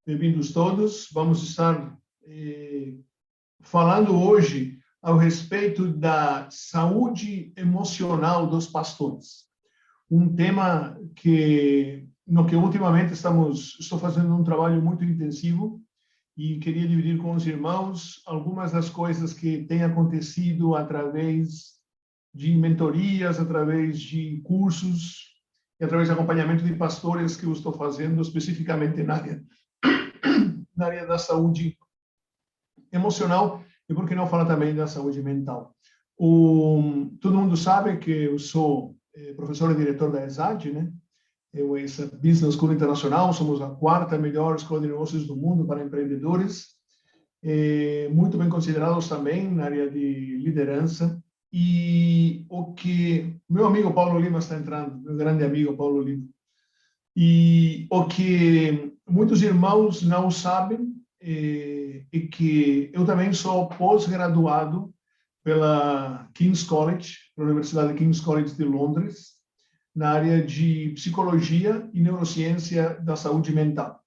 Bem-vindos todos. Vamos estar falando hoje ao respeito da saúde emocional dos pastores. Um tema no que ultimamente estou fazendo um trabalho muito intensivo e queria dividir com os irmãos algumas das coisas que têm acontecido através de mentorias, através de cursos e através de acompanhamento de pastores que eu estou fazendo especificamente na área da saúde emocional e, por que não falar também da saúde mental. Todo mundo sabe que eu sou professor e diretor da ESAD, né? Essa Business School Internacional, somos a quarta melhor escola de negócios do mundo para empreendedores, muito bem considerados também na área de liderança. E o que meu amigo Paulo Lima está entrando, meu grande amigo Paulo Lima, e o que muitos irmãos não sabem é que eu também sou pós-graduado pela King's College, pela Universidade King's College de Londres, na área de psicologia e neurociência da saúde mental.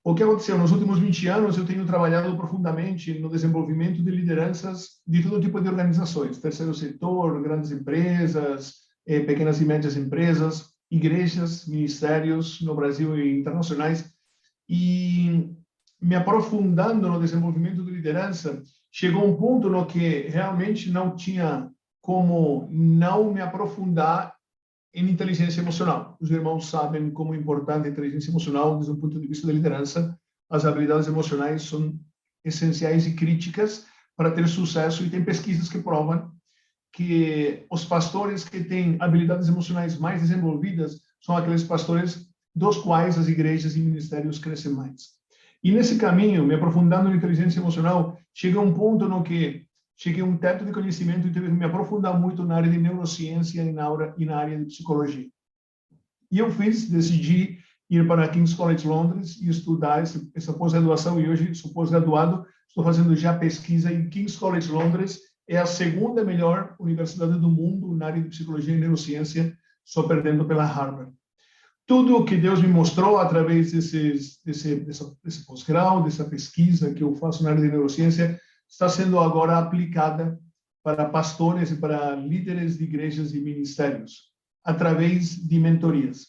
O que aconteceu? Nos últimos 20 anos, eu tenho trabalhado profundamente no desenvolvimento de lideranças de todo tipo de organizações, terceiro setor, grandes empresas, pequenas e médias empresas, igrejas, ministérios no Brasil e internacionais. E me aprofundando no desenvolvimento de liderança, chegou um ponto no que realmente não tinha como não me aprofundar em inteligência emocional. Os irmãos sabem como é importante a inteligência emocional desde o ponto de vista da liderança. As habilidades emocionais são essenciais e críticas para ter sucesso, e tem pesquisas que provam que os pastores que têm habilidades emocionais mais desenvolvidas são aqueles pastores dos quais as igrejas e ministérios crescem mais. E nesse caminho, me aprofundando na inteligência emocional, chega um ponto no que cheguei a um teto de conhecimento e tive que me aprofundar muito na área de neurociência e na área de psicologia. E eu decidi ir para a King's College Londres e estudar essa pós-graduação, e hoje sou pós-graduado, estou fazendo já pesquisa em King's College Londres, é a segunda melhor universidade do mundo na área de psicologia e neurociência, só perdendo pela Harvard. Tudo o que Deus me mostrou através desse pós-grau, dessa pesquisa que eu faço na área de neurociência, está sendo agora aplicada para pastores e para líderes de igrejas e ministérios, através de mentorias.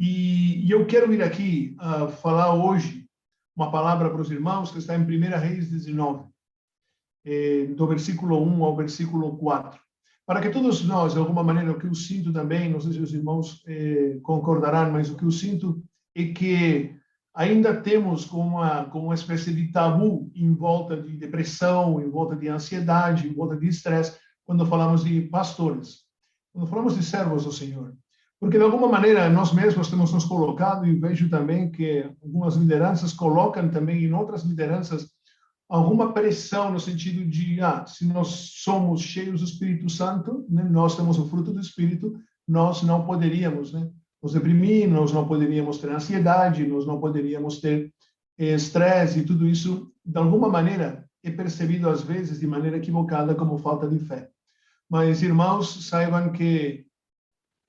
E eu quero vir aqui falar hoje uma palavra para os irmãos que está em 1 Reis 19, do versículo 1 ao versículo 4. Para que todos nós, de alguma maneira, o que eu sinto também, não sei se os irmãos concordarão, mas o que eu sinto é que ainda temos como uma espécie de tabu em volta de depressão, em volta de ansiedade, em volta de estresse, quando falamos de pastores, quando falamos de servos do Senhor. Porque, de alguma maneira, nós mesmos temos nos colocado, e vejo também que algumas lideranças colocam também em outras lideranças alguma pressão no sentido de, se nós somos cheios do Espírito Santo, né, nós temos o fruto do Espírito, nós não poderíamos, né, nos deprimir, nós não poderíamos ter ansiedade, nós não poderíamos ter estresse, e tudo isso, de alguma maneira, é percebido às vezes de maneira equivocada como falta de fé. Mas, irmãos, saibam que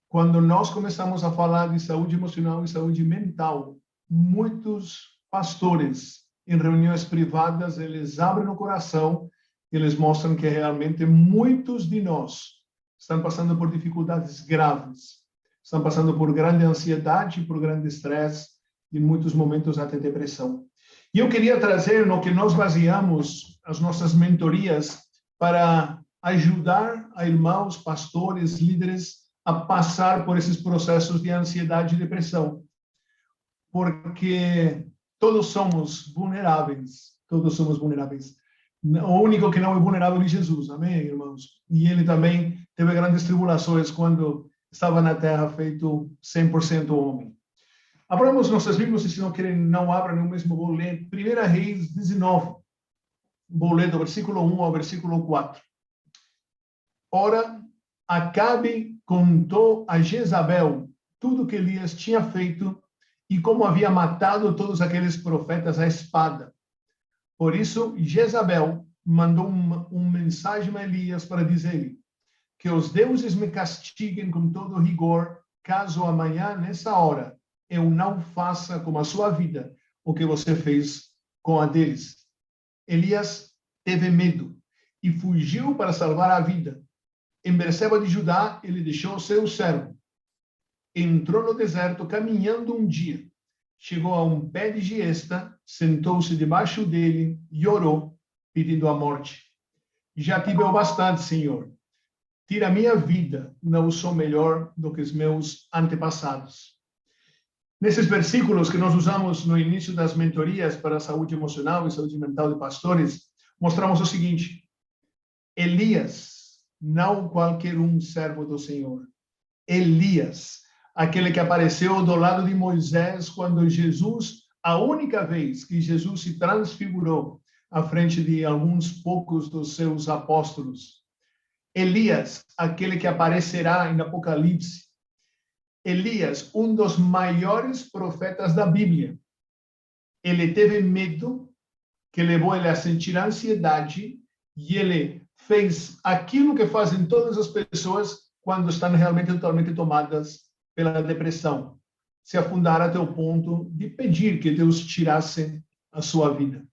quando nós começamos a falar de saúde emocional e saúde mental, muitos pastores em reuniões privadas, eles abrem o coração, eles mostram que realmente muitos de nós estão passando por dificuldades graves, estão passando por grande ansiedade, por grande estresse, e em muitos momentos até depressão. E eu queria trazer no que nós baseamos as nossas mentorias para ajudar a irmãos, pastores, líderes a passar por esses processos de ansiedade e depressão. Porque todos somos vulneráveis, todos somos vulneráveis. O único que não é vulnerável é Jesus, amém, irmãos? E ele também teve grandes tribulações quando estava na terra feito 100% homem. Abramos nossas Bíblias, e se não querem, não abram, eu mesmo vou ler 1 Reis 19. Vou ler do versículo 1 ao versículo 4. Ora, Acabe contou a Jezabel tudo que Elias tinha feito e como havia matado todos aqueles profetas à espada. Por isso, Jezabel mandou uma mensagem a Elias para dizer-lhe que os deuses me castiguem com todo rigor, caso amanhã, nessa hora, eu não faça como a sua vida, o que você fez com a deles. Elias teve medo e fugiu para salvar a vida. Em Berseba de Judá, ele deixou seu servo. Entrou no deserto caminhando um dia. Chegou a um pé de giesta, sentou-se debaixo dele e orou, pedindo a morte. Já tive o bastante, Senhor. Tira minha vida, não sou melhor do que os meus antepassados. Nesses versículos que nós usamos no início das mentorias para a saúde emocional e saúde mental de pastores, mostramos o seguinte: Elias, não qualquer um servo do Senhor. Elias, aquele que apareceu do lado de Moisés quando Jesus, a única vez que Jesus se transfigurou à frente de alguns poucos dos seus apóstolos. Elias, aquele que aparecerá em Apocalipse. Elias, um dos maiores profetas da Bíblia. Ele teve medo, que levou ele a sentir ansiedade, e ele fez aquilo que fazem todas as pessoas quando estão realmente totalmente tomadas pela depressão. Se afundar até o ponto de pedir que Deus tirasse a sua vida.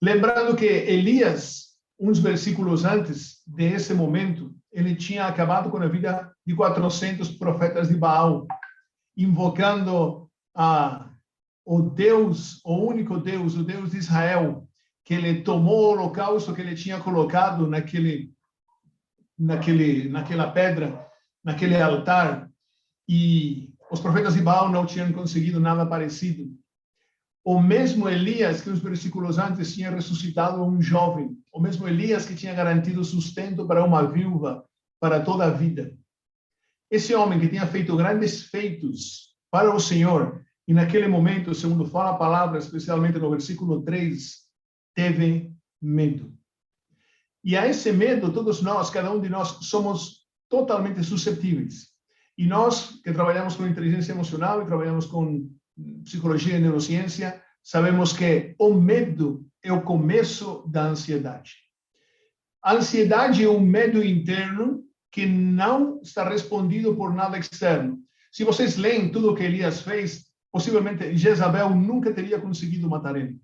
Lembrando que Elias, uns versículos antes desse momento, ele tinha acabado com a vida de 400 profetas de Baal, invocando o Deus, o único Deus, o Deus de Israel, que ele tomou o holocausto que ele tinha colocado naquela pedra, naquele altar, e os profetas de Baal não tinham conseguido nada parecido. O mesmo Elias que os versículos antes tinha ressuscitado um jovem, o mesmo Elias que tinha garantido sustento para uma viúva para toda a vida. Esse homem que tinha feito grandes feitos para o Senhor, e naquele momento, segundo fala a palavra, especialmente no versículo 3, teve medo. E a esse medo, todos nós, cada um de nós, somos totalmente suscetíveis. E nós, que trabalhamos com inteligência emocional e trabalhamos com psicologia e neurociência, sabemos que o medo é o começo da ansiedade. A ansiedade é um medo interno que não está respondido por nada externo. Se vocês leem tudo o que Elias fez, possivelmente Jezabel nunca teria conseguido matar ele.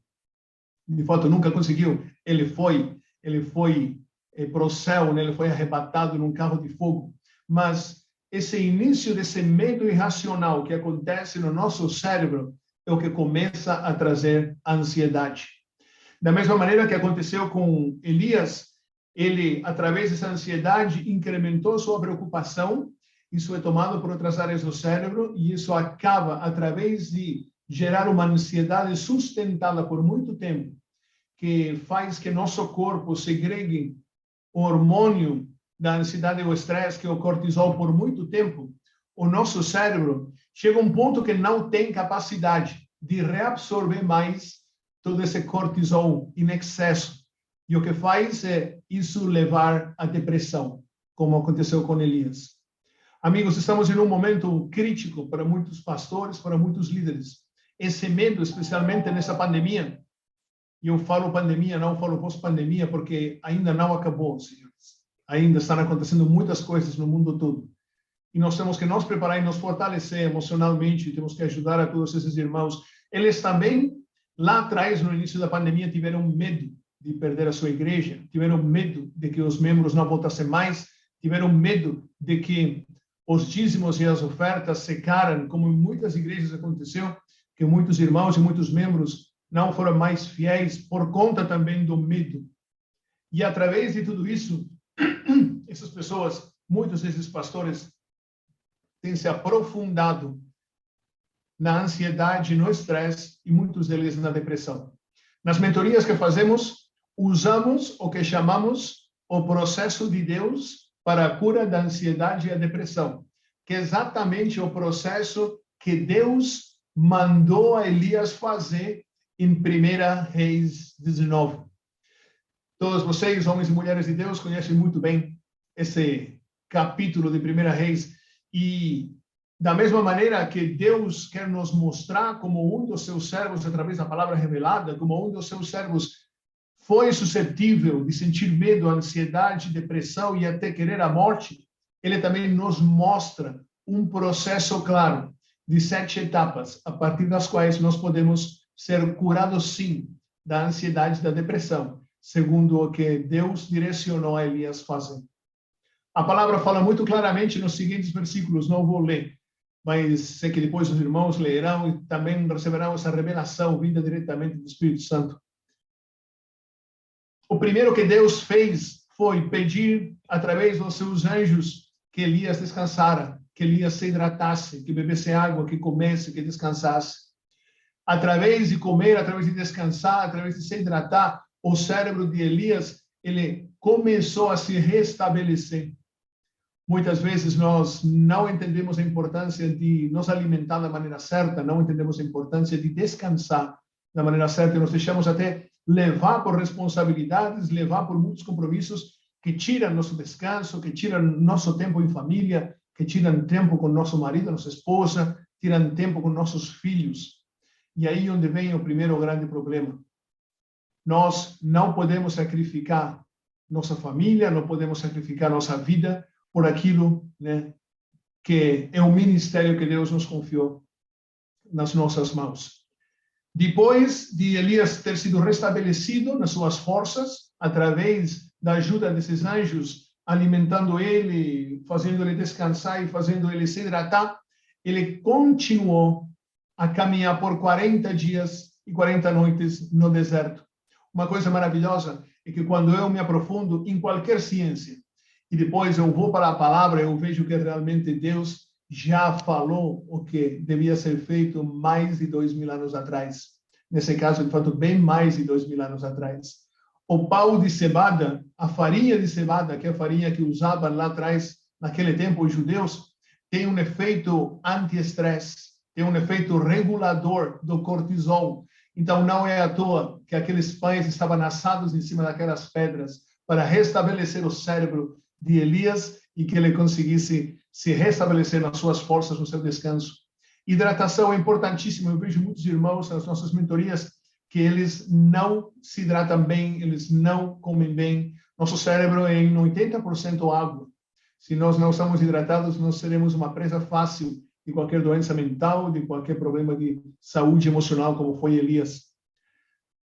De fato, nunca conseguiu. Ele foi para o céu, né? Ele foi arrebatado num carro de fogo. Mas esse início desse medo irracional que acontece no nosso cérebro é o que começa a trazer ansiedade. Da mesma maneira que aconteceu com Elias, ele, através dessa ansiedade, incrementou sua preocupação. Isso é tomado por outras áreas do cérebro e isso acaba, através de gerar uma ansiedade sustentada por muito tempo, que faz que nosso corpo segregue o hormônio da ansiedade e o estresse, que é o cortisol, por muito tempo. O nosso cérebro chega a um ponto que não tem capacidade de reabsorver mais todo esse cortisol em excesso. E o que faz é isso levar à depressão, como aconteceu com Elias. Amigos, estamos em um momento crítico para muitos pastores, para muitos líderes. Esse medo, especialmente nessa pandemia, e eu falo pandemia, não falo pós-pandemia, porque ainda não acabou, senhores. Ainda estão acontecendo muitas coisas no mundo todo. E nós temos que nos preparar e nos fortalecer emocionalmente, temos que ajudar a todos esses irmãos. Eles também, lá atrás, no início da pandemia, tiveram medo de perder a sua igreja, tiveram medo de que os membros não voltassem mais, tiveram medo de que os dízimos e as ofertas secaram, como em muitas igrejas aconteceu, que muitos irmãos e muitos membros não foram mais fiéis por conta também do medo. E através de tudo isso, essas pessoas, muitos desses pastores, têm se aprofundado na ansiedade, no estresse e muitos deles na depressão. Nas mentorias que fazemos, usamos o que chamamos o processo de Deus para a cura da ansiedade e a depressão, que é exatamente o processo que Deus mandou a Elias fazer em 1 Reis 19. Todos vocês, homens e mulheres de Deus, conhecem muito bem esse capítulo de 1 Reis. E da mesma maneira que Deus quer nos mostrar como um dos seus servos, através da palavra revelada, como um dos seus servos foi suscetível de sentir medo, ansiedade, depressão e até querer a morte, ele também nos mostra um processo claro de 7 etapas, a partir das quais nós podemos ser curados, sim, da ansiedade e da depressão, segundo o que Deus direcionou a Elias fazer. A palavra fala muito claramente nos seguintes versículos, não vou ler, mas sei que depois os irmãos lerão e também receberão essa revelação vinda diretamente do Espírito Santo. O primeiro que Deus fez foi pedir, através dos seus anjos, que Elias descansara, que Elias se hidratasse, que bebesse água, que comesse, que descansasse. Através de comer, através de descansar, através de se hidratar, o cérebro de Elias, ele começou a se restabelecer. Muitas vezes nós não entendemos a importância de nos alimentar da maneira certa, não entendemos a importância de descansar da maneira certa, e nos deixamos até levar por responsabilidades, levar por muitos compromissos que tiram nosso descanso, que tiram nosso tempo em família, que tiram tempo com nosso marido, nossa esposa, tiram tempo com nossos filhos. E aí onde vem o primeiro grande problema. Nós não podemos sacrificar nossa família, não podemos sacrificar nossa vida por aquilo, né, que é o ministério que Deus nos confiou nas nossas mãos. Depois de Elias ter sido restabelecido nas suas forças, através da ajuda desses anjos, alimentando ele, fazendo ele descansar e fazendo ele se hidratar, ele continuou a caminhar por 40 dias e 40 noites no deserto. Uma coisa maravilhosa é que quando eu me aprofundo em qualquer ciência, e depois eu vou para a palavra, eu vejo que realmente Deus já falou o que devia ser feito mais de 2.000 anos atrás. Nesse caso, de fato, bem mais de 2.000 anos atrás. O pão de cevada, a farinha de cevada, que é a farinha que usavam lá atrás, naquele tempo, os judeus, tem um efeito anti-estresse, tem um efeito regulador do cortisol. Então, não é à toa que aqueles pães estavam assados em cima daquelas pedras para restabelecer o cérebro de Elias e que ele conseguisse se restabelecer nas suas forças, no seu descanso. Hidratação é importantíssima. Eu vejo muitos irmãos nas nossas mentorias que eles não se hidratam bem, eles não comem bem. Nosso cérebro é em 80% água. Se nós não estamos hidratados, nós seremos uma presa fácil de qualquer doença mental, de qualquer problema de saúde emocional, como foi Elias.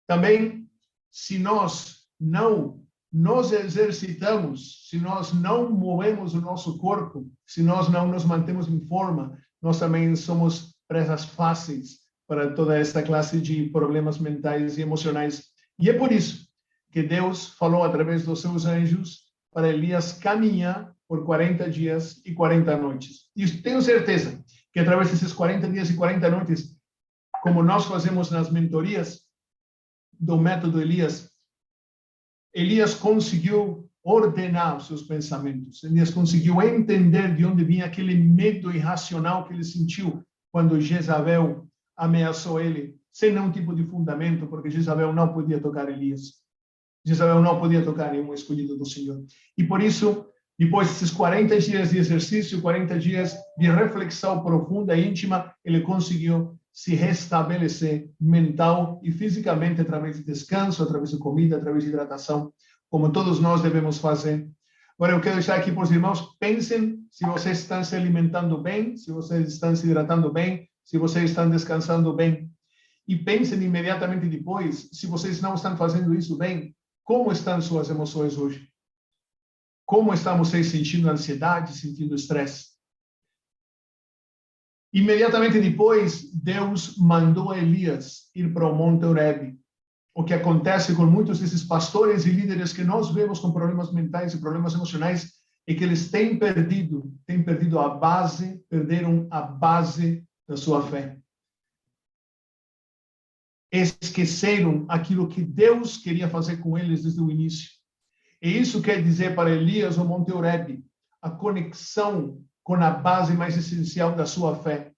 Também, se nós não nos exercitamos, se nós não movemos o nosso corpo, se nós não nos mantemos em forma, nós também somos presas fáceis para toda esta classe de problemas mentais e emocionais. E é por isso que Deus falou através dos seus anjos para Elias caminhar por 40 dias e 40 noites. E tenho certeza que através desses 40 dias e 40 noites, como nós fazemos nas mentorias do método Elias, Elias conseguiu ordenar os seus pensamentos. Elias conseguiu entender de onde vinha aquele medo irracional que ele sentiu quando Jezabel ameaçou ele, sem nenhum tipo de fundamento, porque Jezabel não podia tocar Elias. Jezabel não podia tocar em um escolhido do Senhor. E por isso, depois desses 40 dias de exercício, 40 dias de reflexão profunda e íntima, ele conseguiu se restabelecer mental e fisicamente através de descanso, através de comida, através de hidratação, como todos nós devemos fazer. Agora, eu quero deixar aqui para os irmãos, pensem se vocês estão se alimentando bem, se vocês estão se hidratando bem, se vocês estão descansando bem. E pensem imediatamente depois, se vocês não estão fazendo isso bem, como estão suas emoções hoje? Como estão vocês sentindo ansiedade, sentindo estresse? Imediatamente depois, Deus mandou Elias ir para o Monte Horebe. O que acontece com muitos desses pastores e líderes que nós vemos com problemas mentais e problemas emocionais é que eles têm perdido a base, perderam a base da sua fé. Esqueceram aquilo que Deus queria fazer com eles desde o início. E isso quer dizer para Elias o Monte Horebe, a conexão com a base mais essencial da sua fé.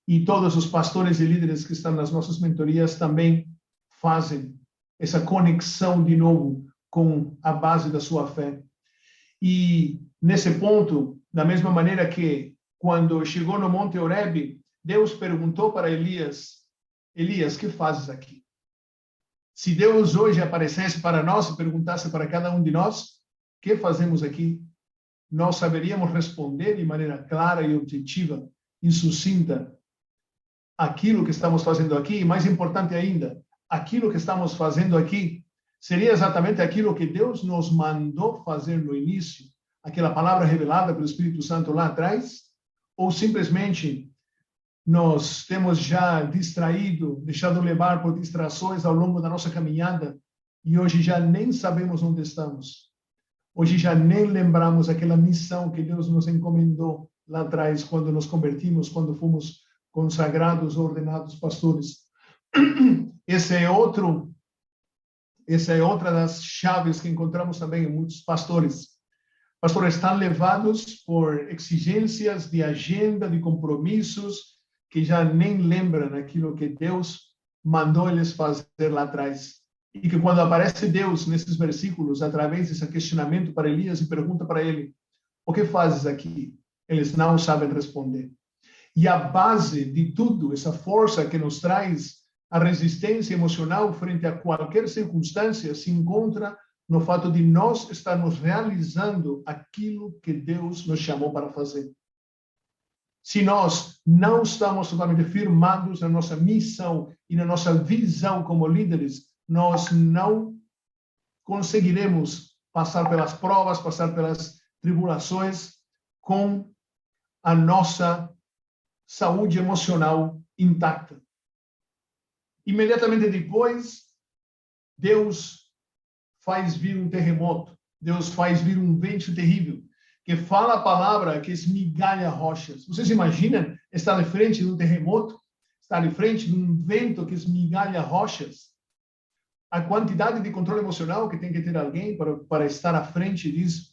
E todos os pastores e líderes que estão nas nossas mentorias também fazem essa conexão de novo com a base da sua fé. E nesse ponto, da mesma maneira que quando chegou no Monte Horebe, Deus perguntou para Elias, Elias, que fazes aqui? Se Deus hoje aparecesse para nós e perguntasse para cada um de nós, que fazemos aqui? Nós saberíamos responder de maneira clara e objetiva e sucinta aquilo que estamos fazendo aqui, e mais importante ainda, aquilo que estamos fazendo aqui seria exatamente aquilo que Deus nos mandou fazer no início, aquela palavra revelada pelo Espírito Santo lá atrás, ou simplesmente nós temos já distraído, deixado levar por distrações ao longo da nossa caminhada e hoje já nem sabemos onde estamos. Hoje já nem lembramos aquela missão que Deus nos encomendou lá atrás, quando nos convertimos, quando fomos consagrados, ordenados pastores. Essa é outra das chaves que encontramos também em muitos pastores. Pastores estão levados por exigências de agenda, de compromissos, que já nem lembram aquilo que Deus mandou eles fazer lá atrás. E que quando aparece Deus nesses versículos, através desse questionamento para Elias e pergunta para ele, o que fazes aqui? Eles não sabem responder. E a base de tudo, essa força que nos traz a resistência emocional frente a qualquer circunstância, se encontra no fato de nós estarmos realizando aquilo que Deus nos chamou para fazer. Se nós não estamos totalmente firmados na nossa missão e na nossa visão como líderes, nós não conseguiremos passar pelas provas, passar pelas tribulações com a nossa saúde emocional intacta. Imediatamente depois, Deus faz vir um terremoto, Deus faz vir um vento terrível, que fala a palavra que esmigalha rochas. Vocês imaginam estar de frente de um terremoto? Estar de frente de um vento que esmigalha rochas? A quantidade de controle emocional que tem que ter alguém para estar à frente disso.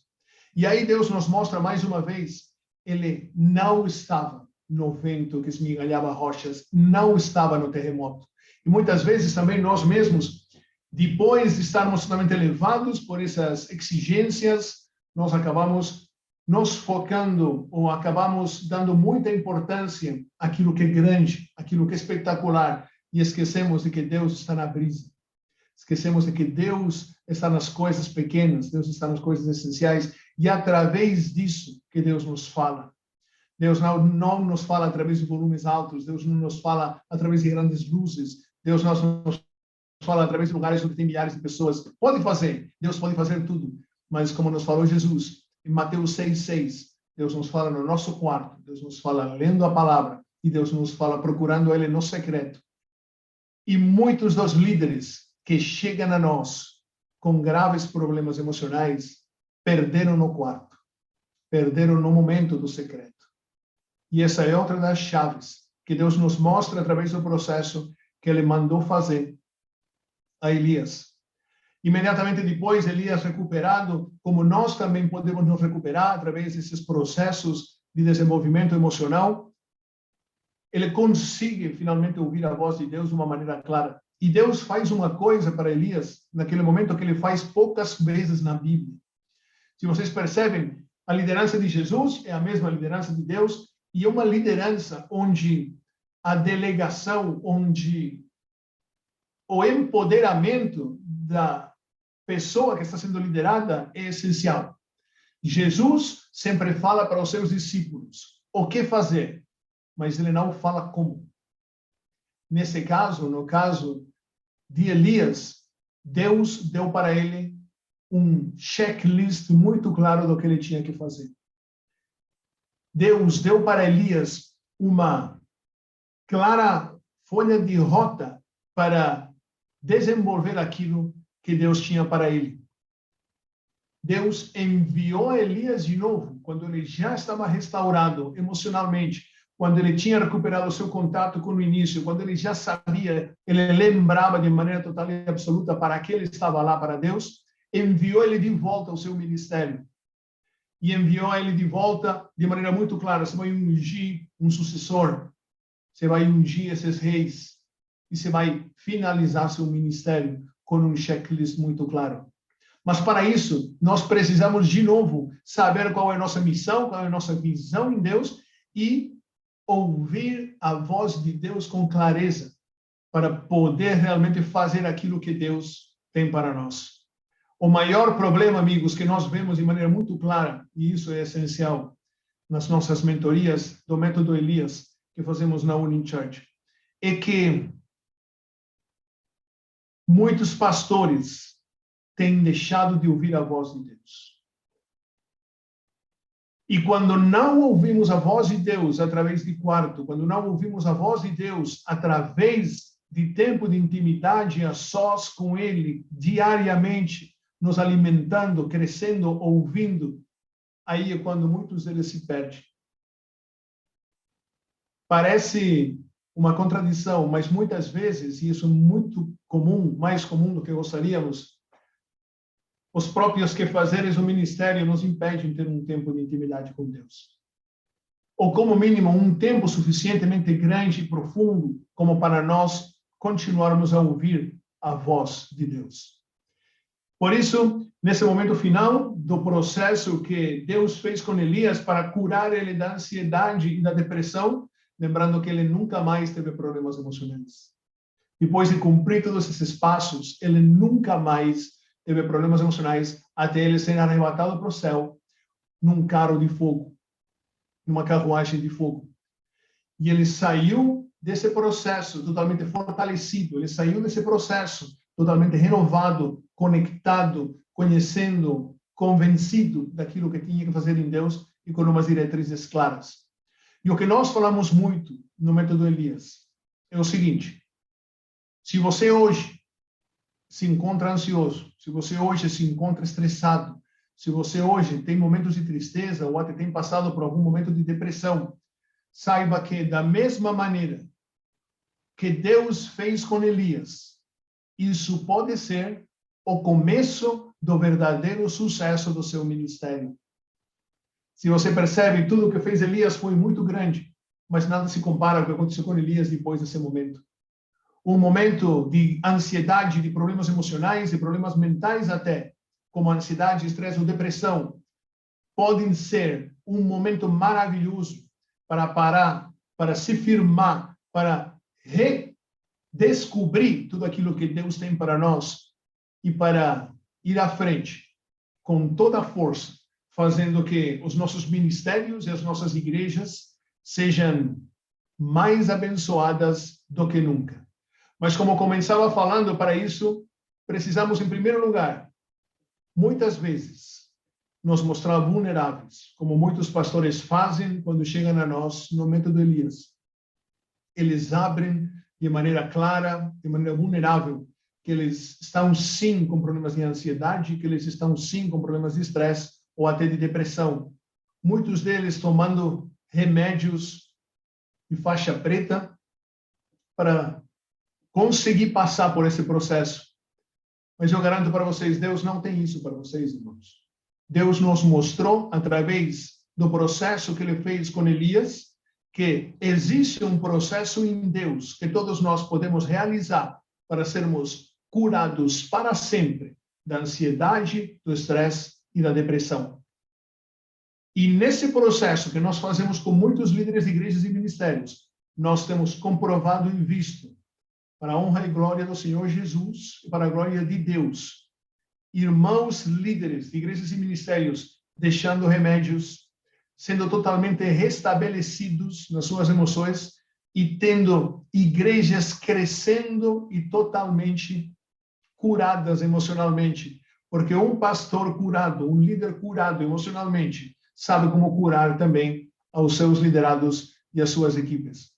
E aí Deus nos mostra mais uma vez, ele não estava no vento que esmigalhava rochas, não estava no terremoto. E muitas vezes também nós mesmos, depois de estarmos totalmente elevados por essas exigências, nós acabamos nos focando ou acabamos dando muita importância àquilo que é grande, àquilo que é espetacular, e esquecemos de que Deus está na brisa. Esquecemos de que Deus está nas coisas pequenas, Deus está nas coisas essenciais, e é através disso que Deus nos fala. Deus não nos fala através de volumes altos, Deus não nos fala através de grandes luzes, Deus não nos fala através de lugares onde tem milhares de pessoas. Pode fazer, Deus pode fazer tudo, mas como nos falou Jesus, em Mateus 6,6, Deus nos fala no nosso quarto, Deus nos fala lendo a palavra, e Deus nos fala procurando Ele no secreto. E muitos dos líderes que chegam a nós com graves problemas emocionais, perderam no quarto, perderam no momento do secreto. E essa é outra das chaves que Deus nos mostra através do processo que Ele mandou fazer a Elias. Imediatamente depois, Elias recuperado, como nós também podemos nos recuperar através desses processos de desenvolvimento emocional, ele consegue finalmente ouvir a voz de Deus de uma maneira clara. E Deus faz uma coisa para Elias, naquele momento que ele faz poucas vezes na Bíblia. Se vocês percebem, a liderança de Jesus é a mesma liderança de Deus, e é uma liderança onde a delegação, onde o empoderamento da pessoa que está sendo liderada é essencial. Jesus sempre fala para os seus discípulos o que fazer, mas ele não fala como. Nesse caso, no caso de Elias, Deus deu para ele um checklist muito claro do que ele tinha que fazer. Deus deu para Elias uma clara folha de rota para desenvolver aquilo que Deus tinha para ele. Deus enviou Elias de novo, quando ele já estava restaurado emocionalmente, quando ele tinha recuperado o seu contato com o início, quando ele já sabia, ele lembrava de maneira total e absoluta para que ele estava lá para Deus, enviou ele de volta ao seu ministério. E enviou ele de volta de maneira muito clara: você vai ungir um sucessor, você vai ungir esses reis, e você vai finalizar seu ministério com um checklist muito claro. Mas para isso, nós precisamos de novo saber qual é a nossa missão, qual é a nossa visão em Deus e ouvir a voz de Deus com clareza para poder realmente fazer aquilo que Deus tem para nós. O maior problema, amigos, que nós vemos de maneira muito clara, e isso é essencial nas nossas mentorias do método Elias que fazemos na Uni Church, é que muitos pastores têm deixado de ouvir a voz de Deus. E quando não ouvimos a voz de Deus através de quarto, quando não ouvimos a voz de Deus através de tempo de intimidade a sós com Ele, diariamente, nos alimentando, crescendo, ouvindo, aí é quando muitos deles se perdem. Parece uma contradição, mas muitas vezes, e isso é muito comum, mais comum do que gostaríamos, os próprios quefazeres do ministério nos impedem de ter um tempo de intimidade com Deus. Ou, como mínimo, um tempo suficientemente grande e profundo como para nós continuarmos a ouvir a voz de Deus. Por isso, nesse momento final do processo que Deus fez com Elias para curar ele da ansiedade e da depressão, lembrando que ele nunca mais teve problemas emocionais. Depois de cumprir todos esses passos, ele nunca mais teve problemas emocionais até ele ser arrebatado para o céu num carro de fogo, numa carruagem de fogo. E ele saiu desse processo totalmente fortalecido, ele saiu desse processo totalmente renovado, conectado, conhecendo, convencido daquilo que tinha que fazer em Deus e com umas diretrizes claras. E o que nós falamos muito no método Elias é o seguinte: se você hoje se encontra ansioso, se você hoje se encontra estressado, se você hoje tem momentos de tristeza ou até tem passado por algum momento de depressão, saiba que da mesma maneira que Deus fez com Elias, isso pode ser o começo do verdadeiro sucesso do seu ministério. Se você percebe, tudo o que fez Elias foi muito grande, mas nada se compara ao que aconteceu com Elias depois desse momento. Um momento de ansiedade, de problemas emocionais, de problemas mentais até, como ansiedade, estresse ou depressão, podem ser um momento maravilhoso para parar, para se firmar, para redescobrir tudo aquilo que Deus tem para nós e para ir à frente com toda a força, fazendo que os nossos ministérios e as nossas igrejas sejam mais abençoadas do que nunca. Mas, como começava falando, para isso, precisamos, em primeiro lugar, muitas vezes, nos mostrar vulneráveis, como muitos pastores fazem quando chegam a nós no método Elias. Eles abrem de maneira clara, de maneira vulnerável, que eles estão sim com problemas de ansiedade, que eles estão sim com problemas de estresse ou até de depressão. Muitos deles tomando remédios de faixa preta para conseguir passar por esse processo. Mas eu garanto para vocês, Deus não tem isso para vocês, irmãos. Deus nos mostrou, através do processo que ele fez com Elias, que existe um processo em Deus que todos nós podemos realizar para sermos curados para sempre da ansiedade, do estresse e da depressão. E nesse processo que nós fazemos com muitos líderes de igrejas e ministérios, nós temos comprovado e visto, para a honra e glória do Senhor Jesus e para a glória de Deus, irmãos líderes de igrejas e ministérios deixando remédios, sendo totalmente restabelecidos nas suas emoções e tendo igrejas crescendo e totalmente curadas emocionalmente. Porque um pastor curado, um líder curado emocionalmente, sabe como curar também aos seus liderados e às suas equipes.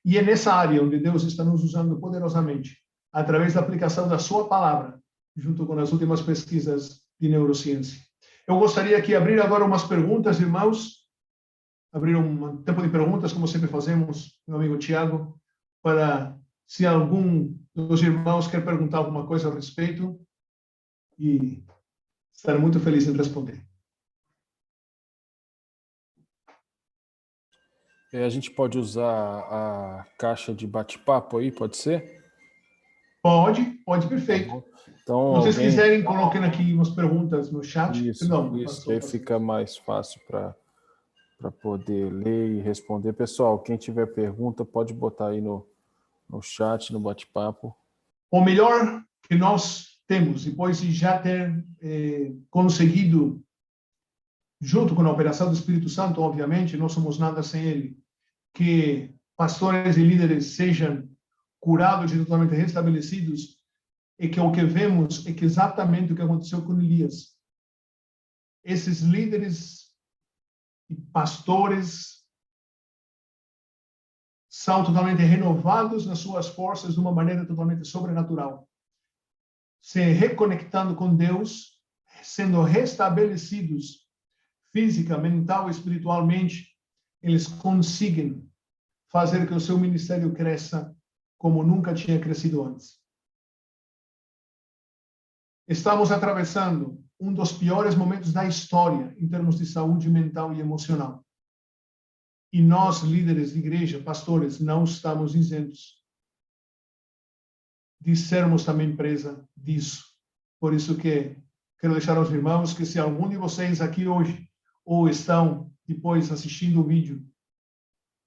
E é nessa área onde Deus está nos usando poderosamente, através da aplicação da sua palavra, junto com as últimas pesquisas de neurociência. Eu gostaria aqui de abrir agora umas perguntas, irmãos, abrir um tempo de perguntas, como sempre fazemos, meu amigo Tiago, para se algum dos irmãos quer perguntar alguma coisa a respeito, e estarei muito feliz em responder. A gente pode usar a caixa de bate-papo aí, pode ser? Pode, perfeito. Então, se vocês quiserem, coloquem aqui umas perguntas no chat. Isso, aí fica mais fácil para poder ler e responder. Pessoal, quem tiver pergunta, pode botar aí no chat, no bate-papo. O melhor que nós temos, depois de já ter conseguido, junto com a operação do Espírito Santo, obviamente, não somos nada sem ele, que pastores e líderes sejam curados e totalmente restabelecidos, é que o que vemos é que exatamente o que aconteceu com Elias. Esses líderes e pastores são totalmente renovados nas suas forças de uma maneira totalmente sobrenatural, se reconectando com Deus, sendo restabelecidos física, mental e espiritualmente. Eles conseguem fazer que o seu ministério cresça como nunca tinha crescido antes. Estamos atravessando um dos piores momentos da história em termos de saúde mental e emocional. E nós, líderes de igreja, pastores, não estamos isentos de sermos também presa disso. Por isso que quero deixar aos irmãos que se algum de vocês aqui hoje ou estão depois assistindo o vídeo,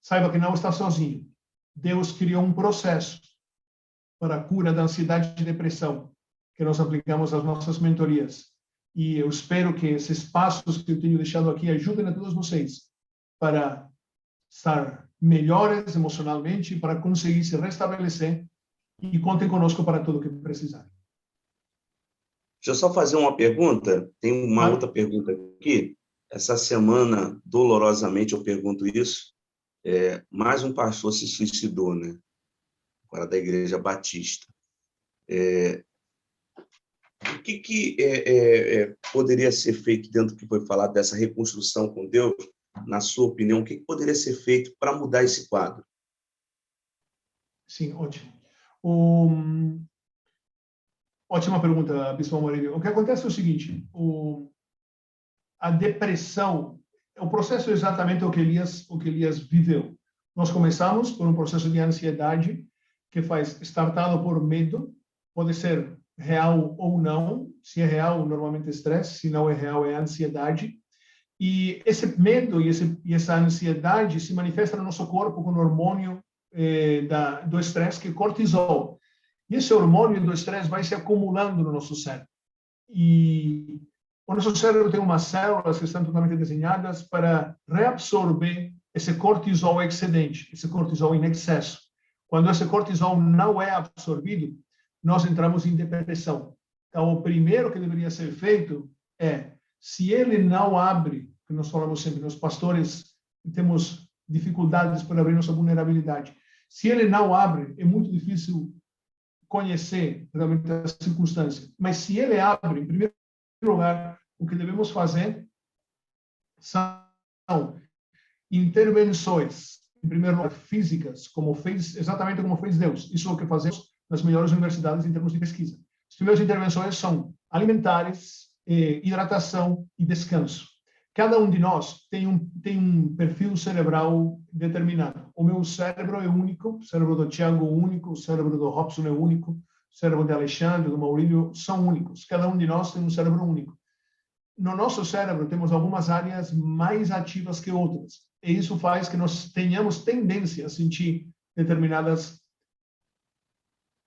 saiba que não está sozinho. Deus criou um processo para a cura da ansiedade e depressão que nós aplicamos às nossas mentorias. E eu espero que esses passos que eu tenho deixado aqui ajudem a todos vocês para estar melhores emocionalmente, para conseguir se restabelecer, e contem conosco para tudo o que precisarem. Deixa eu só fazer uma pergunta. Tem uma outra pergunta aqui. Essa semana, dolorosamente, eu pergunto isso. Mais um pastor se suicidou, né? Agora da Igreja Batista. O que poderia ser feito dentro do que foi falado dessa reconstrução com Deus? Na sua opinião, o que poderia ser feito para mudar esse quadro? Sim, ótimo. Ótima pergunta, Bispo Amorim. O que acontece é o seguinte, a depressão, o processo é exatamente o que Elias viveu. Nós começamos por um processo de ansiedade que faz startado por medo, pode ser real ou não. Se é real, normalmente é estresse, se não é real, é ansiedade. E esse medo e essa ansiedade se manifesta no nosso corpo com o hormônio do estresse, que é cortisol. E esse hormônio do estresse vai se acumulando no nosso cérebro. E o nosso cérebro tem umas células que estão totalmente desenhadas para reabsorver esse cortisol excedente, esse cortisol em excesso. Quando esse cortisol não é absorvido, nós entramos em depressão. Então, o primeiro que deveria ser feito é, se ele não abre, que nós falamos sempre, nós pastores temos dificuldades para abrir nossa vulnerabilidade. Se ele não abre, é muito difícil conhecer realmente a circunstância. Mas se ele abre, em primeiro lugar, o que devemos fazer são intervenções, em primeiro lugar, físicas, exatamente como fez Deus. Isso é o que fazemos nas melhores universidades em termos de pesquisa. As primeiras intervenções são alimentares, hidratação e descanso. Cada um de nós tem um perfil cerebral determinado. O meu cérebro é único, o cérebro do Tiago é único, o cérebro do Robson é único, o cérebro de Alexandre, do Maurílio são únicos. Cada um de nós tem um cérebro único. No nosso cérebro temos algumas áreas mais ativas que outras. E isso faz que nós tenhamos tendência a sentir determinadas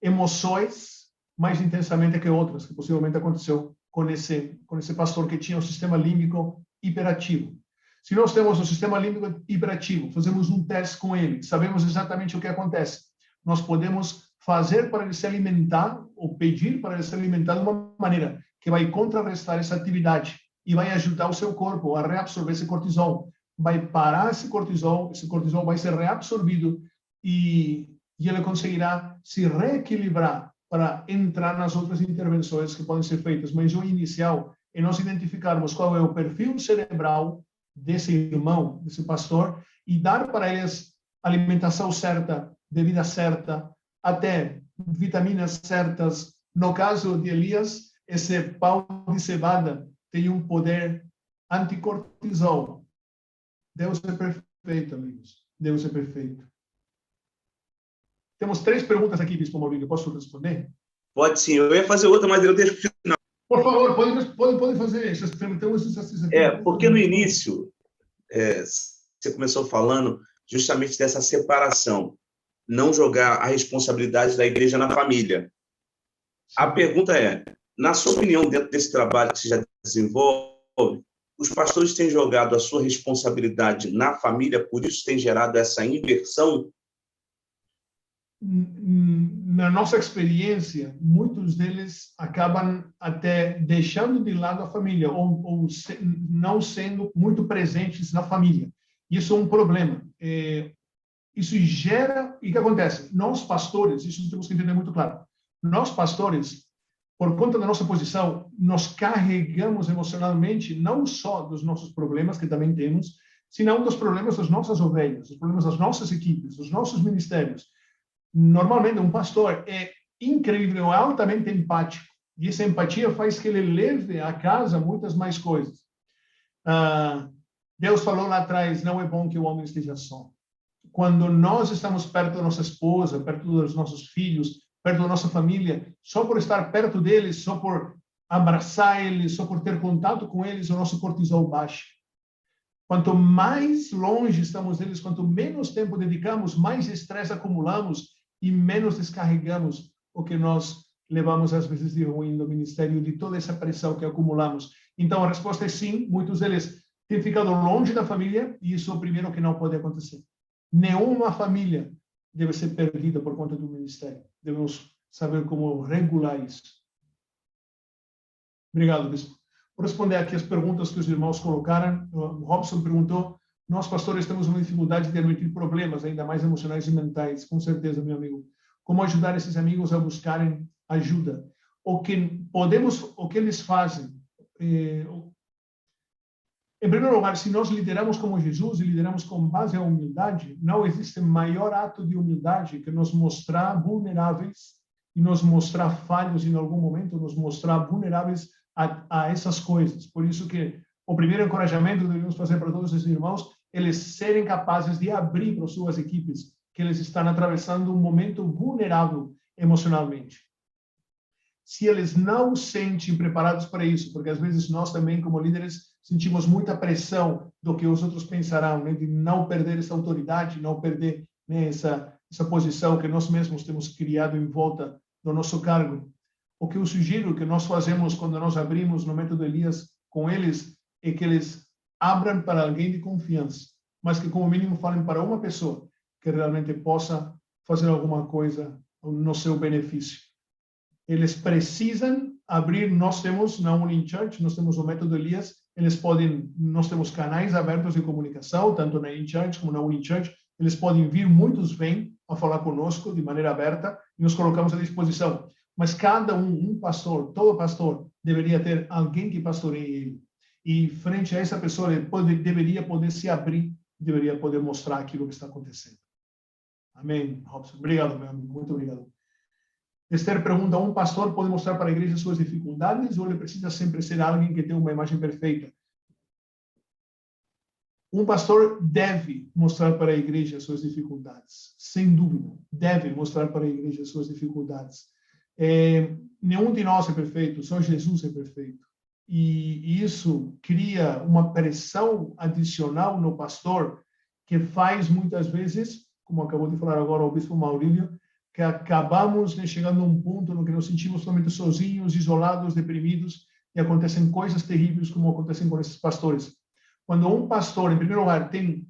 emoções mais intensamente que outras, que possivelmente aconteceu com esse pastor que tinha o sistema límbico hiperativo. Se nós temos o sistema límbico hiperativo, fazemos um teste com ele, sabemos exatamente o que acontece. Nós podemos fazer para ele se alimentar ou pedir para ele se alimentar de uma maneira que vai contrarrestar essa atividade e vai ajudar o seu corpo a reabsorver esse cortisol. Vai parar esse cortisol vai ser reabsorvido e ele conseguirá se reequilibrar para entrar nas outras intervenções que podem ser feitas. Mas o inicial é nós identificarmos qual é o perfil cerebral desse irmão, desse pastor, e dar para eles alimentação certa, bebida certa, até vitaminas certas. No caso de Elias, esse pão de cevada tem um poder anticortisol. Deus é perfeito, amigos. Deus é perfeito. Temos 3 perguntas aqui, Bispo Maurílio. Posso responder? Pode sim. Eu ia fazer outra, mas eu deixo para o final. Por favor, pode fazer. Porque no início, você começou falando justamente dessa separação, não jogar a responsabilidade da igreja na família. A pergunta é, na sua opinião, dentro desse trabalho que você já desenvolve, os pastores têm jogado a sua responsabilidade na família, por isso tem gerado essa inversão? na nossa experiência, muitos deles acabam até deixando de lado a família ou não sendo muito presentes na família. Isso é um problema. Isso gera... E o que acontece? Nós, pastores, isso temos que entender muito claro, nós, pastores, por conta da nossa posição, nós carregamos emocionalmente não só dos nossos problemas, que também temos, senão dos problemas das nossas ovelhas, dos problemas das nossas equipes, dos nossos ministérios. Normalmente, um pastor é incrível, altamente empático, e essa empatia faz que ele leve a casa muitas mais coisas. Deus falou lá atrás, não é bom que o homem esteja só. Quando nós estamos perto da nossa esposa, perto dos nossos filhos, perto da nossa família, só por estar perto deles, só por abraçar eles, só por ter contato com eles, o nosso cortisol baixa. Quanto mais longe estamos deles, quanto menos tempo dedicamos, mais estresse acumulamos e menos descarregamos o que nós levamos, às vezes, de ruim no ministério, de toda essa pressão que acumulamos. Então, a resposta é sim, muitos deles têm ficado longe da família, e isso é o primeiro que não pode acontecer. Nenhuma família deve ser perdida por conta do ministério. Devemos saber como regular isso. Obrigado, bispo. Vou responder aqui as perguntas que os irmãos colocaram. O Robson perguntou, nós, pastores, temos uma dificuldade de admitir problemas, ainda mais emocionais e mentais. Com certeza, meu amigo. Como ajudar esses amigos a buscarem ajuda? O que eles fazem? Em primeiro lugar, se nós lideramos como Jesus e lideramos com base à humildade, não existe maior ato de humildade que nos mostrar vulneráveis e nos mostrar falhos em algum momento, nos mostrar vulneráveis a essas coisas. Por isso que o primeiro encorajamento que devemos fazer para todos os irmãos, eles serem capazes de abrir para suas equipes que eles estão atravessando um momento vulnerável emocionalmente. Se eles não se sentem preparados para isso, porque às vezes nós também, como líderes, sentimos muita pressão do que os outros pensarão, né, de não perder essa autoridade, não perder, né, essa posição que nós mesmos temos criado em volta do nosso cargo. O que eu sugiro que nós fazemos quando nós abrimos no método Elias com eles é que eles abram para alguém de confiança, mas que como mínimo falem para uma pessoa que realmente possa fazer alguma coisa no seu benefício. Eles precisam abrir, nós temos na UniChurch, nós temos o método Elias, nós temos canais abertos de comunicação, tanto na InChurch como na UniChurch, eles podem vir, muitos vêm a falar conosco de maneira aberta e nos colocamos à disposição. Mas cada um pastor, todo pastor, deveria ter alguém que pastoreie ele. E frente a essa pessoa, ele deveria poder se abrir, deveria poder mostrar aquilo que está acontecendo. Amém, Robson. Obrigado, meu amigo. Muito obrigado. Esther pergunta, um pastor pode mostrar para a igreja suas dificuldades ou ele precisa sempre ser alguém que tem uma imagem perfeita? Um pastor deve mostrar para a igreja suas dificuldades, sem dúvida. Deve mostrar para a igreja suas dificuldades. Nenhum de nós é perfeito, só Jesus é perfeito. E isso cria uma pressão adicional no pastor que faz muitas vezes, como acabou de falar agora o bispo Maurílio, que acabamos, né, chegando a um ponto no que nos sentimos totalmente sozinhos, isolados, deprimidos, e acontecem coisas terríveis como acontecem com esses pastores. Quando um pastor, em primeiro lugar, tem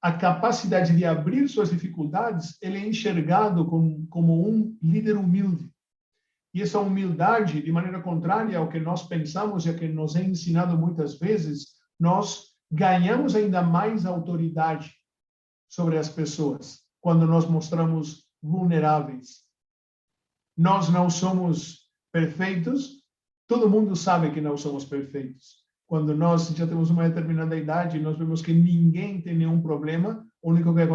a capacidade de abrir suas dificuldades, ele é enxergado como um líder humilde. E essa humildade, de maneira contrária ao que nós pensamos e ao que nos é ensinado muitas vezes, nós ganhamos ainda mais autoridade sobre as pessoas quando nós mostramos vulneráveis. Nós não somos perfeitos, todo mundo sabe que não somos perfeitos. Quando nós já temos uma determinada idade, nós vemos que ninguém tem nenhum problema,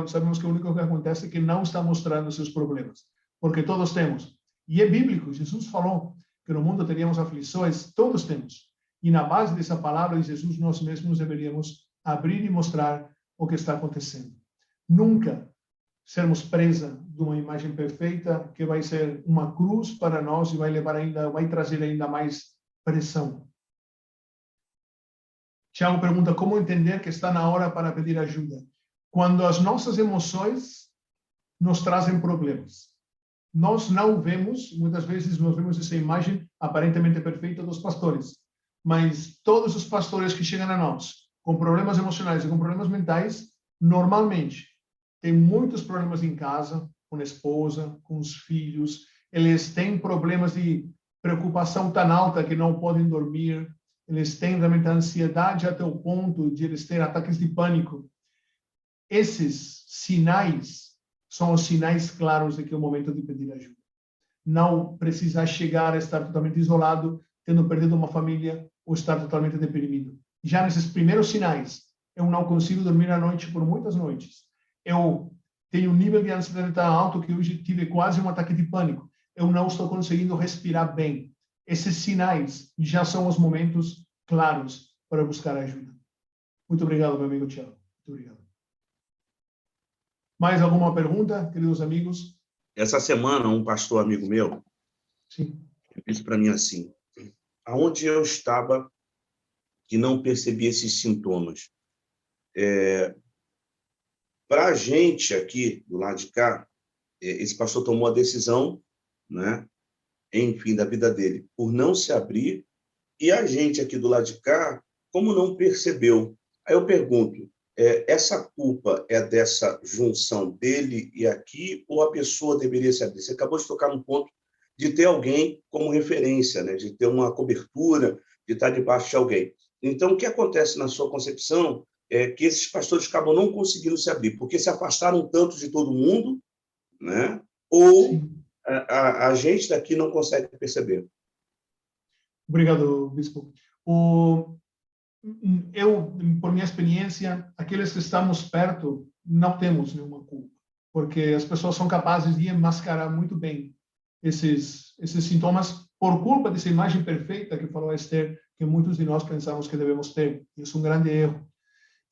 sabemos que o único que acontece é que não está mostrando seus problemas, porque todos temos. E é bíblico, Jesus falou que no mundo teríamos aflições, todos temos. E na base dessa palavra de Jesus, nós mesmos deveríamos abrir e mostrar o que está acontecendo. Nunca sermos presa de uma imagem perfeita que vai ser uma cruz para nós e vai trazer ainda mais pressão. Tiago pergunta, como entender que está na hora para pedir ajuda? Quando as nossas emoções nos trazem problemas. Nós não vemos, muitas vezes nós vemos essa imagem aparentemente perfeita dos pastores, mas todos os pastores que chegam a nós com problemas emocionais e com problemas mentais, normalmente, tem muitos problemas em casa, com a esposa, com os filhos. Eles têm problemas de preocupação tão alta que não podem dormir. Eles têm realmente ansiedade até o ponto de eles terem ataques de pânico. Esses sinais são os sinais claros de que é o momento de pedir ajuda. Não precisa chegar a estar totalmente isolado, tendo perdido uma família ou estar totalmente deprimido. Já nesses primeiros sinais, eu não consigo dormir à noite por muitas noites. Eu tenho um nível de ansiedade tão alto que hoje tive quase um ataque de pânico. Eu não estou conseguindo respirar bem. Esses sinais já são os momentos claros para buscar ajuda. Muito obrigado, meu amigo Thiago. Muito obrigado. Mais alguma pergunta, queridos amigos? Essa semana, um pastor amigo meu disse para mim assim: aonde eu estava que não percebi esses sintomas? Para a gente aqui, do lado de cá, esse pastor tomou a decisão, né, enfim, da vida dele, por não se abrir, e a gente aqui do lado de cá, como não percebeu? Aí eu pergunto, essa culpa é dessa junção dele e aqui, ou a pessoa deveria se abrir? Você acabou de tocar no ponto de ter alguém como referência, né, de ter uma cobertura, de estar debaixo de alguém. Então, o que acontece na sua concepção é que esses pastores acabam não conseguindo se abrir, porque se afastaram tanto de todo mundo, né? Ou a gente daqui não consegue perceber. Obrigado, Bispo. Eu, por minha experiência, aqueles que estamos perto, não temos nenhuma culpa, porque as pessoas são capazes de mascarar muito bem esses sintomas por culpa dessa imagem perfeita que falou a Esther, que muitos de nós pensamos que devemos ter. Isso é um grande erro.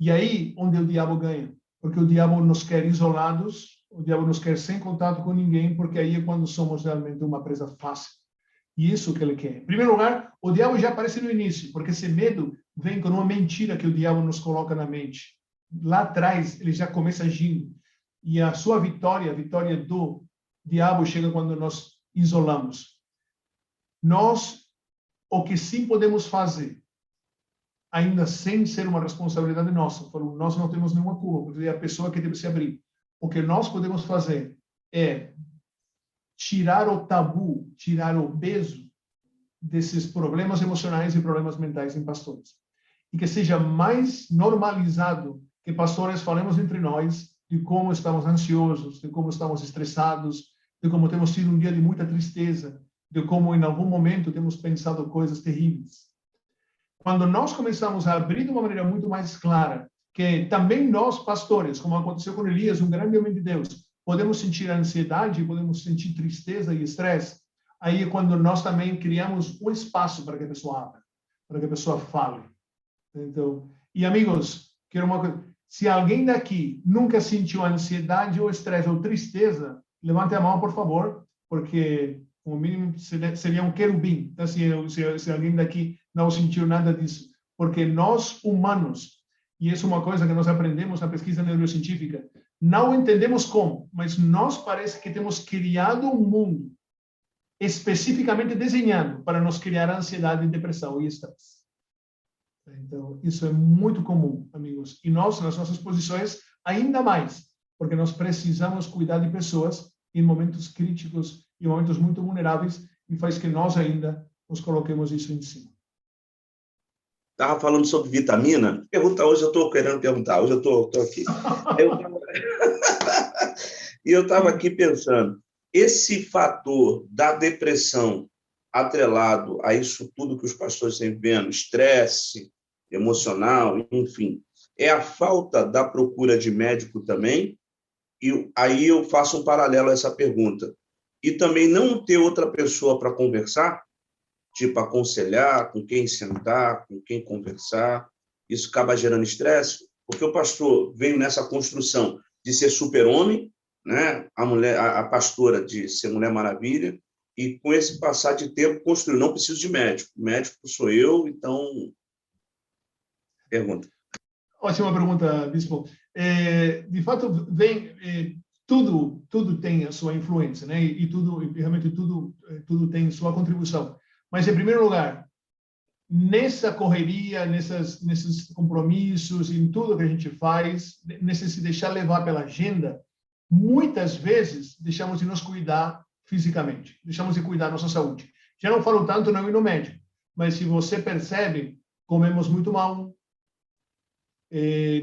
E aí, onde o diabo ganha? Porque o diabo nos quer isolados, o diabo nos quer sem contato com ninguém, porque aí é quando somos realmente uma presa fácil. E isso que ele quer. Em primeiro lugar, o diabo já aparece no início, porque esse medo vem com uma mentira que o diabo nos coloca na mente. Lá atrás, ele já começa agindo. E a sua vitória, a vitória do diabo, chega quando nós isolamos. Nós, o que sim podemos fazer, ainda sem ser uma responsabilidade nossa, nós não temos nenhuma culpa, porque é a pessoa que deve se abrir. O que nós podemos fazer é tirar o tabu, tirar o peso desses problemas emocionais e problemas mentais em pastores. E que seja mais normalizado que pastores falemos entre nós de como estamos ansiosos, de como estamos estressados, de como temos tido um dia de muita tristeza, de como em algum momento temos pensado coisas terríveis. Quando nós começamos a abrir de uma maneira muito mais clara, que também nós, pastores, como aconteceu com Elias, um grande homem de Deus, podemos sentir ansiedade, podemos sentir tristeza e estresse, aí é quando nós também criamos um espaço para que a pessoa abra, para que a pessoa fale. Então, e amigos, quero uma coisa, se alguém daqui nunca sentiu ansiedade ou estresse ou tristeza, levante a mão, por favor, porque o mínimo seria um querubim, tá? Se alguém daqui não sentiu nada disso, porque nós humanos, e isso é uma coisa que nós aprendemos na pesquisa neurocientífica, não entendemos como, mas nós parece que temos criado um mundo especificamente desenhado para nos criar ansiedade, depressão e estresse. Então, isso é muito comum, amigos. E nós, nas nossas posições, ainda mais, porque nós precisamos cuidar de pessoas em momentos críticos e momentos muito vulneráveis, e faz que nós ainda nos coloquemos isso em cima. Estava falando sobre vitamina. Pergunta hoje, eu estou querendo perguntar. Hoje eu estou aqui. E eu estava aqui pensando, esse fator da depressão atrelado a isso tudo que os pastores estão vendo, estresse emocional, enfim, é a falta da procura de médico também? E aí eu faço um paralelo a essa pergunta. E também não ter outra pessoa para conversar, tipo aconselhar, com quem sentar, com quem conversar, isso acaba gerando estresse, porque o pastor veio nessa construção de ser super-homem, né? A pastora de ser Mulher Maravilha, e com esse passar de tempo construiu, não preciso de médico, médico sou eu, então... Pergunta. Ótima pergunta, Bispo. De fato, tudo tem a sua influência, né? E realmente tudo tem sua contribuição. Mas, em primeiro lugar, nessa correria, nesses compromissos, em tudo que a gente faz, nesse se deixar levar pela agenda, muitas vezes deixamos de nos cuidar fisicamente, deixamos de cuidar da nossa saúde. Já não falo tanto não ir no médico, mas se você percebe, comemos muito mal,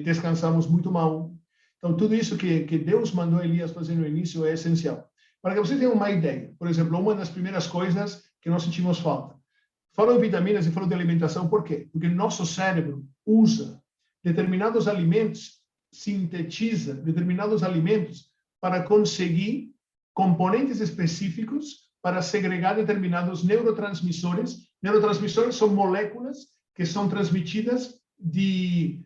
descansamos muito mal. Então, tudo isso que Deus mandou Elias fazer no início é essencial. Para que você tenha uma ideia, por exemplo, uma das primeiras coisas que nós sentimos falta. Falou em vitaminas e falou de alimentação, por quê? Porque nosso cérebro usa determinados alimentos, sintetiza determinados alimentos para conseguir componentes específicos para segregar determinados neurotransmissores. Neurotransmissores são moléculas que são transmitidas de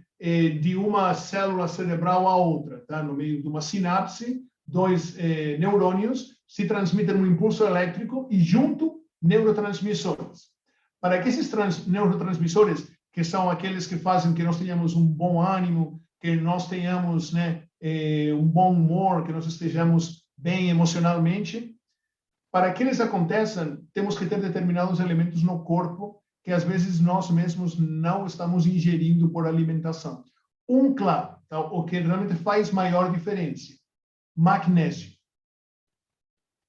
uma célula cerebral a outra, tá? No meio de uma sinapse, dois neurônios se transmitem um impulso elétrico e junto neurotransmissores. Para que esses neurotransmissores, que são aqueles que fazem que nós tenhamos um bom ânimo, que nós tenhamos, né, um bom humor, que nós estejamos bem emocionalmente, para que eles aconteçam, temos que ter determinados elementos no corpo que às vezes nós mesmos não estamos ingerindo por alimentação. Claro, tá? O que realmente faz maior diferença, magnésio.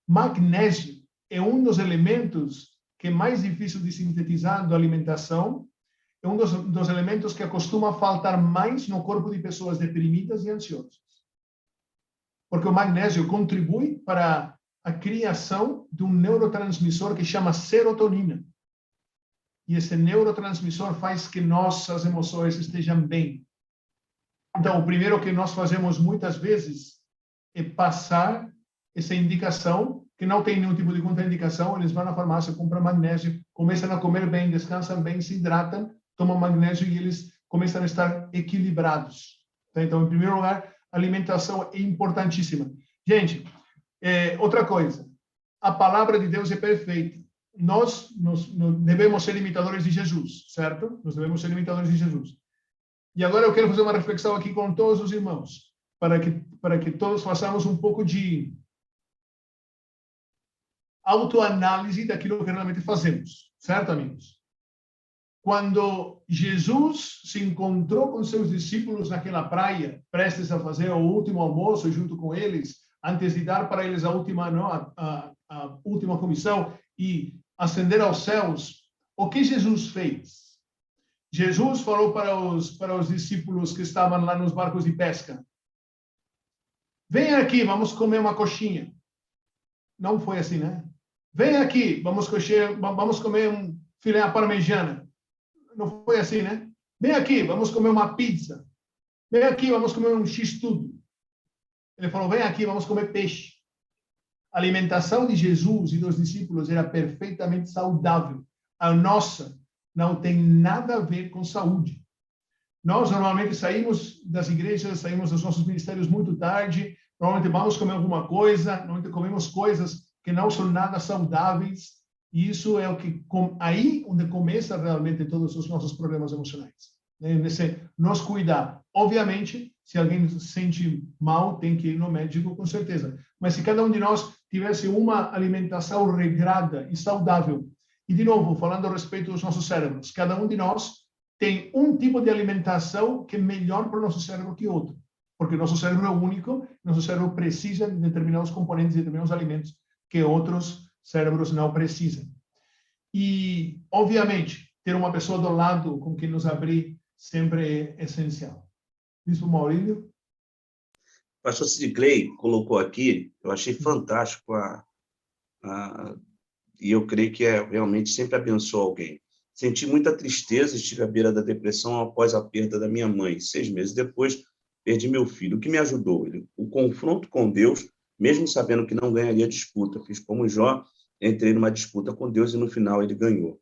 Magnésio é um dos elementos que é mais difícil de sintetizar da alimentação, é um dos elementos que costuma faltar mais no corpo de pessoas deprimidas e ansiosas. Porque o magnésio contribui para a criação de um neurotransmissor que chama serotonina. E esse neurotransmissor faz que nossas emoções estejam bem. Então, o primeiro que nós fazemos muitas vezes é passar essa indicação, que não tem nenhum tipo de contraindicação, eles vão na farmácia, compram magnésio, começam a comer bem, descansam bem, se hidratam, tomam magnésio e eles começam a estar equilibrados. Então, em primeiro lugar, a alimentação é importantíssima. Gente, outra coisa, a palavra de Deus é perfeita. Nós devemos ser imitadores de Jesus, certo? Nós devemos ser imitadores de Jesus. E agora eu quero fazer uma reflexão aqui com todos os irmãos, para que todos façamos um pouco de autoanálise daquilo que realmente fazemos, certo, amigos? Quando Jesus se encontrou com seus discípulos naquela praia, prestes a fazer o último almoço junto com eles, antes de dar para eles a última comissão e ascender aos céus, o que Jesus fez? Jesus falou para os discípulos que estavam lá nos barcos de pesca: venha aqui, vamos comer uma coxinha. Não foi assim, né? Venha aqui, vamos comer um filé à parmegiana. Não foi assim, né? Vem aqui, vamos comer uma pizza. Vem aqui, vamos comer um x-tudo. Ele falou, vem aqui, vamos comer peixe. A alimentação de Jesus e dos discípulos era perfeitamente saudável. A nossa não tem nada a ver com saúde. Nós normalmente saímos das igrejas, saímos dos nossos ministérios muito tarde, normalmente vamos comer alguma coisa, normalmente comemos coisas que não são nada saudáveis, e isso é o que aí onde começa realmente todos os nossos problemas emocionais. Nesse nos cuidar. Obviamente, se alguém se sente mal, tem que ir no médico, com certeza. Mas se cada um de nós tivesse uma alimentação regrada e saudável, e de novo, falando a respeito dos nossos cérebros, cada um de nós tem um tipo de alimentação que é melhor para o nosso cérebro que outro. Porque nosso cérebro é único, nosso cérebro precisa de determinados componentes, de determinados alimentos que outros cérebros não precisam. E, obviamente, ter uma pessoa do lado com quem nos abrir sempre é essencial. Bispo Maurílio? O pastor Sid Clay colocou aqui, eu achei fantástico, e eu creio que realmente sempre abençoa alguém. Senti muita tristeza, estive à beira da depressão após a perda da minha mãe. 6 meses depois, perdi meu filho. O que me ajudou? O confronto com Deus, mesmo sabendo que não ganharia a disputa. Fiz como Jó, entrei numa disputa com Deus e no final ele ganhou.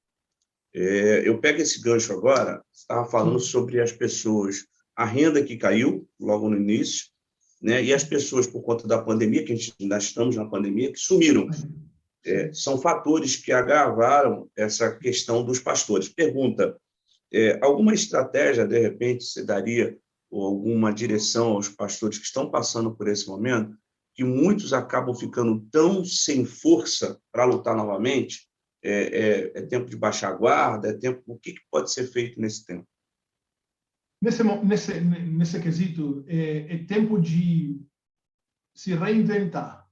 Eu pego esse gancho agora, estava falando sobre as pessoas, a renda que caiu logo no início, né, e as pessoas, por conta da pandemia, que a gente ainda estamos na pandemia, que sumiram. São fatores que agravaram essa questão dos pastores. Pergunta, alguma estratégia, de repente, você daria, ou alguma direção aos pastores que estão passando por esse momento, que muitos acabam ficando tão sem força para lutar novamente? É tempo de baixar a guarda? O que pode ser feito nesse tempo? Nesse quesito, é tempo de se reinventar.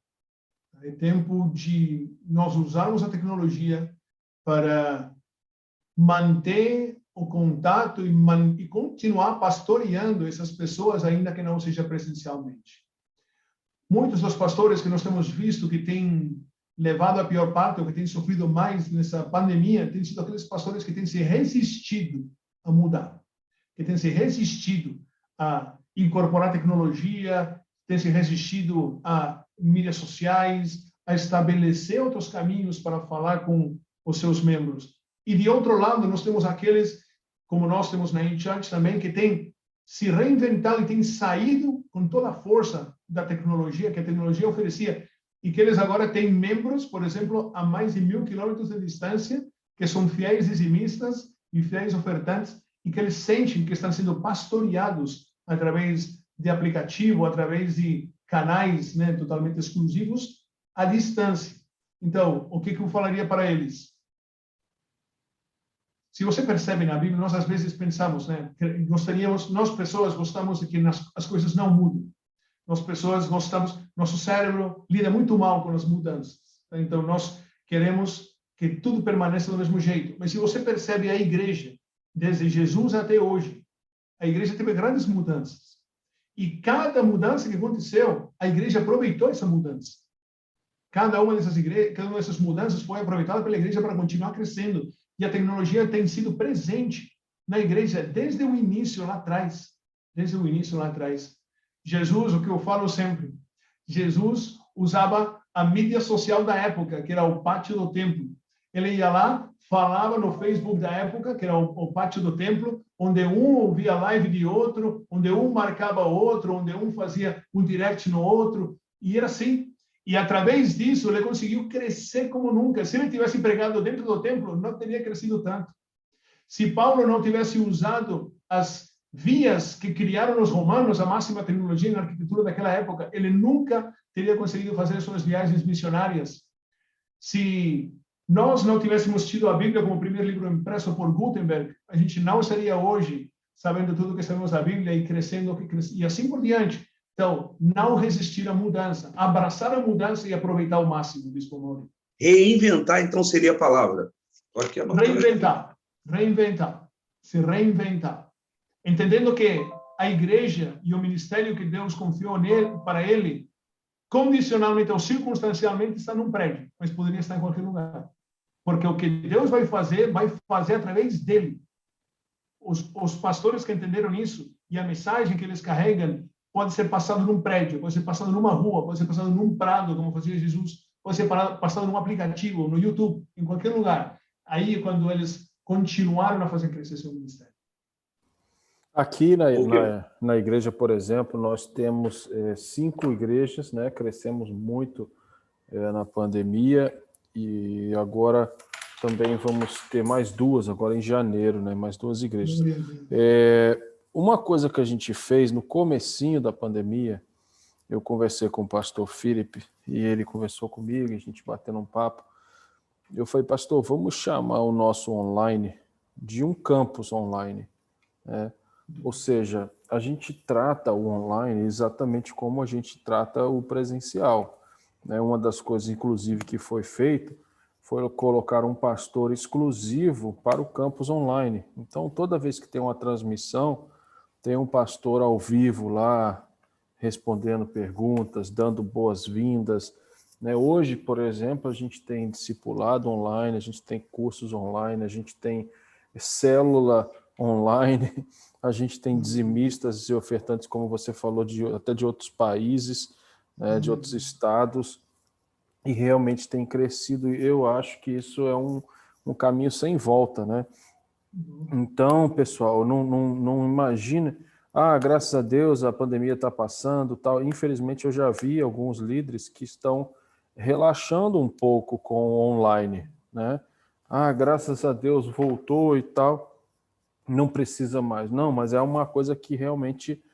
É tempo de nós usarmos a tecnologia para manter o contato e continuar pastoreando essas pessoas, ainda que não seja presencialmente. Muitos dos pastores que nós temos visto que têm levado a pior parte, ou que têm sofrido mais nessa pandemia, têm sido aqueles pastores que têm se resistido a mudar, que têm se resistido a incorporar tecnologia, têm se resistido a mídias sociais, a estabelecer outros caminhos para falar com os seus membros. E, de outro lado, nós temos aqueles, como nós temos na InChurch também, que têm se reinventado e têm saído com toda a força da tecnologia, que a tecnologia oferecia, e que eles agora têm membros, por exemplo, a mais de 1.000 quilômetros de distância, que são fiéis dizimistas e fiéis ofertantes, e que eles sentem que estão sendo pastoreados através de aplicativo, através de canais, né, totalmente exclusivos, à distância. Então, o que eu falaria para eles? Se você percebe na Bíblia, nós às vezes pensamos, né, nós pessoas gostamos de que as coisas não mudem. Nós pessoas gostamos, nosso cérebro lida muito mal com as mudanças. Então, nós queremos que tudo permaneça do mesmo jeito. Mas se você percebe a igreja, desde Jesus até hoje, a igreja teve grandes mudanças. E cada mudança que aconteceu, a igreja aproveitou essa mudança. Cada uma dessas mudanças foi aproveitada pela igreja para continuar crescendo. E a tecnologia tem sido presente na igreja desde o início lá atrás. Desde o início lá atrás. Jesus, o que eu falo sempre, Jesus usava a mídia social da época, que era o pátio do templo. Ele ia lá, falava no Facebook da época, que era o pátio do templo, onde um ouvia a live de outro, onde um marcava outro, onde um fazia um direct no outro, e era assim. E através disso, ele conseguiu crescer como nunca. Se ele tivesse pregado dentro do templo, não teria crescido tanto. Se Paulo não tivesse usado as vias que criaram os romanos, a máxima tecnologia na arquitetura daquela época, ele nunca teria conseguido fazer suas viagens missionárias. Se nós não tivéssemos tido a Bíblia como primeiro livro impresso por Gutenberg, a gente não estaria hoje sabendo tudo que sabemos da Bíblia e crescendo, e assim por diante. Então, não resistir à mudança, abraçar a mudança e aproveitar ao máximo, Bispo Mori. Reinventar, então, seria a palavra. Reinventar, se reinventar. Entendendo que a igreja e o ministério que Deus confiou para ele, condicionalmente ou circunstancialmente, está num prédio, mas poderia estar em qualquer lugar. Porque o que Deus vai fazer através dele. Os pastores que entenderam isso e a mensagem que eles carregam pode ser passado num prédio, pode ser passado numa rua, pode ser passado num prado, como fazia Jesus, pode ser passado num aplicativo, no YouTube, em qualquer lugar. Aí, quando eles continuaram a fazer crescer seu ministério. Aqui na igreja, por exemplo, nós temos 5 igrejas, né? Crescemos muito na pandemia e agora também vamos ter mais 2, agora em janeiro, né? Mais 2 igrejas. Uma coisa que a gente fez no comecinho da pandemia, eu conversei com o pastor Felipe e ele conversou comigo, a gente batendo um papo. Eu falei, pastor, vamos chamar o nosso online de um campus online, né? Ou seja, a gente trata o online exatamente como a gente trata o presencial, né? Uma das coisas, inclusive, que foi feito foi colocar um pastor exclusivo para o campus online. Então, toda vez que tem uma transmissão, tem um pastor ao vivo lá, respondendo perguntas, dando boas-vindas, né? Hoje, por exemplo, a gente tem discipulado online, a gente tem cursos online, a gente tem célula online, a gente tem dizimistas e ofertantes, como você falou, até de outros países, né, de outros estados, e realmente tem crescido. E eu acho que isso é um caminho sem volta, né? Então, pessoal, não imagine, graças a Deus a pandemia está passando, tal. Infelizmente, eu já vi alguns líderes que estão relaxando um pouco com o online, né? Graças a Deus voltou e tal. Não precisa mais. Não, mas é uma coisa que realmente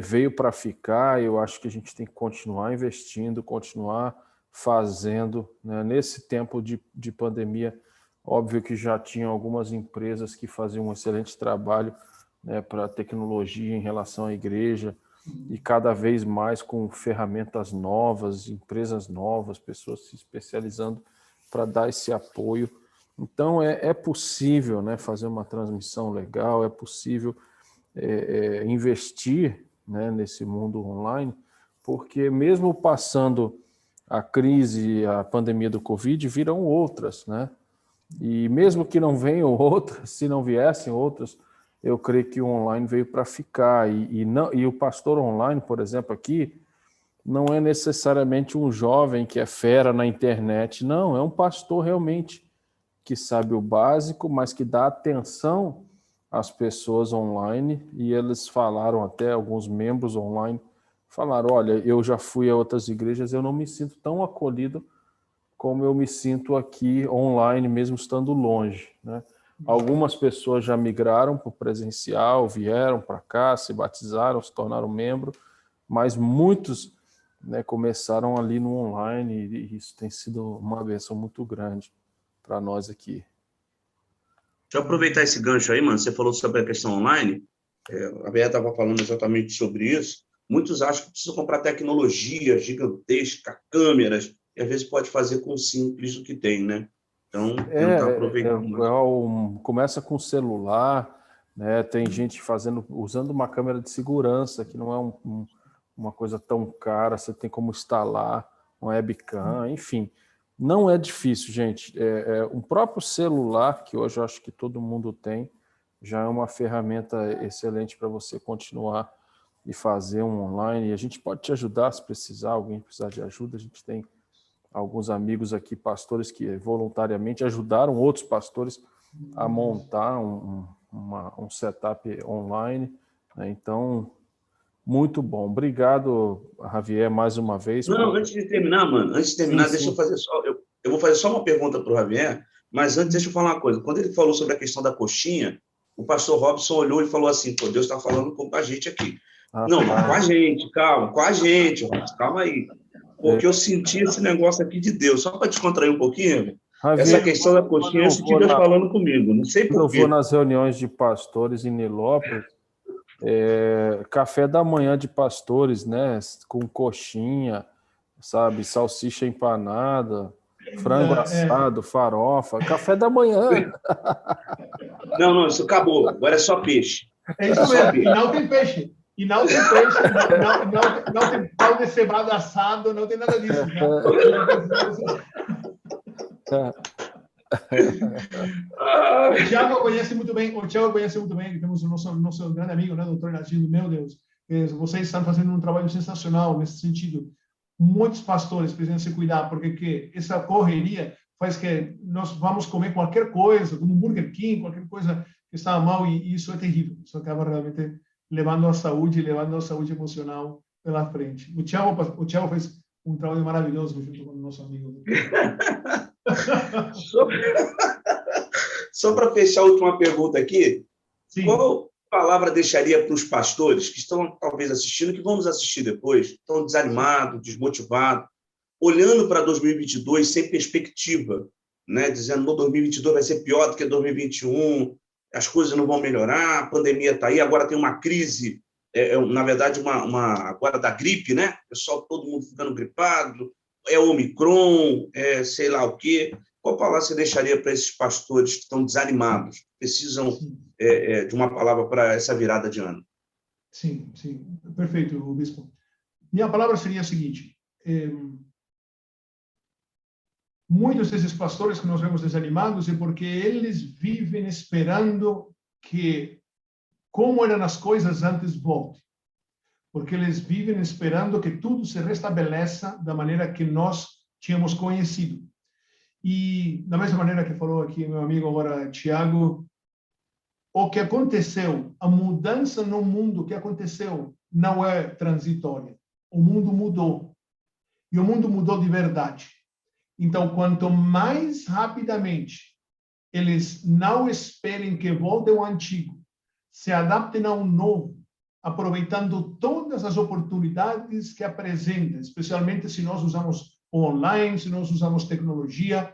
veio para ficar. Eu acho que a gente tem que continuar investindo, continuar fazendo, né? Nesse tempo de pandemia, óbvio que já tinham algumas empresas que faziam um excelente trabalho, né, para tecnologia em relação à igreja, e cada vez mais com ferramentas novas, empresas novas, pessoas se especializando para dar esse apoio. Então, é possível, né, fazer uma transmissão legal, é possível investir, né, nesse mundo online, porque mesmo passando a crise, a pandemia do Covid, virão outras, né? E mesmo que não venham outras, se não viessem outras, eu creio que o online veio para ficar. E o pastor online, por exemplo, aqui, não é necessariamente um jovem que é fera na internet, não, é um pastor realmente que sabe o básico, mas que dá atenção às pessoas online. E eles falaram, até alguns membros online, falaram, olha, eu já fui a outras igrejas, eu não me sinto tão acolhido como eu me sinto aqui online, mesmo estando longe, né? Algumas pessoas já migraram para o presencial, vieram para cá, se batizaram, se tornaram membro, mas muitos, né, começaram ali no online e isso tem sido uma bênção muito grande para nós aqui. Deixa eu aproveitar esse gancho aí, mano. Você falou sobre a questão online. A Bea estava falando exatamente sobre isso. Muitos acham que precisam comprar tecnologia gigantesca, câmeras, e às vezes pode fazer com o simples o que tem, né? Então, tentar aproveitar mais. Começa com celular, né? Tem gente usando uma câmera de segurança, que não é uma coisa tão cara, você tem como instalar uma webcam, enfim. Não é difícil, gente. Um próprio celular, que hoje eu acho que todo mundo tem, já é uma ferramenta excelente para você continuar e fazer um online. E a gente pode te ajudar se precisar, alguém precisar de ajuda. A gente tem alguns amigos aqui, pastores, que voluntariamente ajudaram outros pastores a montar um setup online, né? Então, muito bom. Obrigado, Javier, mais uma vez. Não, antes de terminar, mano, deixa eu fazer só... Eu vou fazer só uma pergunta para o Javier, mas antes deixa eu falar uma coisa. Quando ele falou sobre a questão da coxinha, o pastor Robson olhou e falou assim, pô, Deus está falando com a gente aqui. Não, com a gente, calma, com a gente, Robson, calma aí. Porque eu senti esse negócio aqui de Deus. Só para descontrair um pouquinho, Javier, essa questão da coxinha, eu senti Deus falando comigo, não sei por quê. Eu vou nas reuniões de pastores em Nilópolis, café da manhã de pastores, né, com coxinha, sabe, salsicha empanada, frango assado, farofa, café da manhã. Não, isso acabou. Agora é só peixe. É isso mesmo. E não tem peixe. E não tem peixe, não tem pão de cevada assado, não tem nada disso. Né? O Thiago conhece muito bem, que temos o nosso grande amigo, né, doutor Inácio, meu Deus. Vocês estão fazendo um trabalho sensacional nesse sentido. Muitos pastores precisam se cuidar, porque essa correria faz que nós vamos comer qualquer coisa, como um Burger King, qualquer coisa que está mal, e isso é terrível. Isso acaba realmente levando a saúde emocional pela frente. O Thiago fez um trabalho maravilhoso junto com o nosso amigo. Só para fechar a última pergunta aqui, Sim. Qual palavra deixaria para os pastores que estão talvez assistindo, que vão nos assistir depois, estão desanimados, desmotivados, olhando para 2022 sem perspectiva, né? Dizendo que 2022 vai ser pior do que 2021, as coisas não vão melhorar, a pandemia está aí, agora tem uma crise, na verdade, agora da gripe, né? Pessoal, todo mundo ficando gripado, Omicron, sei lá o quê. Qual palavra você deixaria para esses pastores que estão desanimados, precisam de uma palavra para essa virada de ano? Sim. Perfeito, Bispo. Minha palavra seria a seguinte. Muitos desses pastores que nós vemos desanimados é porque eles vivem esperando que como eram as coisas antes volte. Porque eles vivem esperando que tudo se restabeleça da maneira que nós tínhamos conhecido. E da mesma maneira que falou aqui meu amigo agora, Tiago, o que aconteceu, a mudança no mundo que aconteceu não é transitória. O mundo mudou. E o mundo mudou de verdade. Então, quanto mais rapidamente eles não esperem que volte ao antigo, se adaptem ao novo, aproveitando todas as oportunidades que apresenta, especialmente se nós usamos online, se nós usamos tecnologia,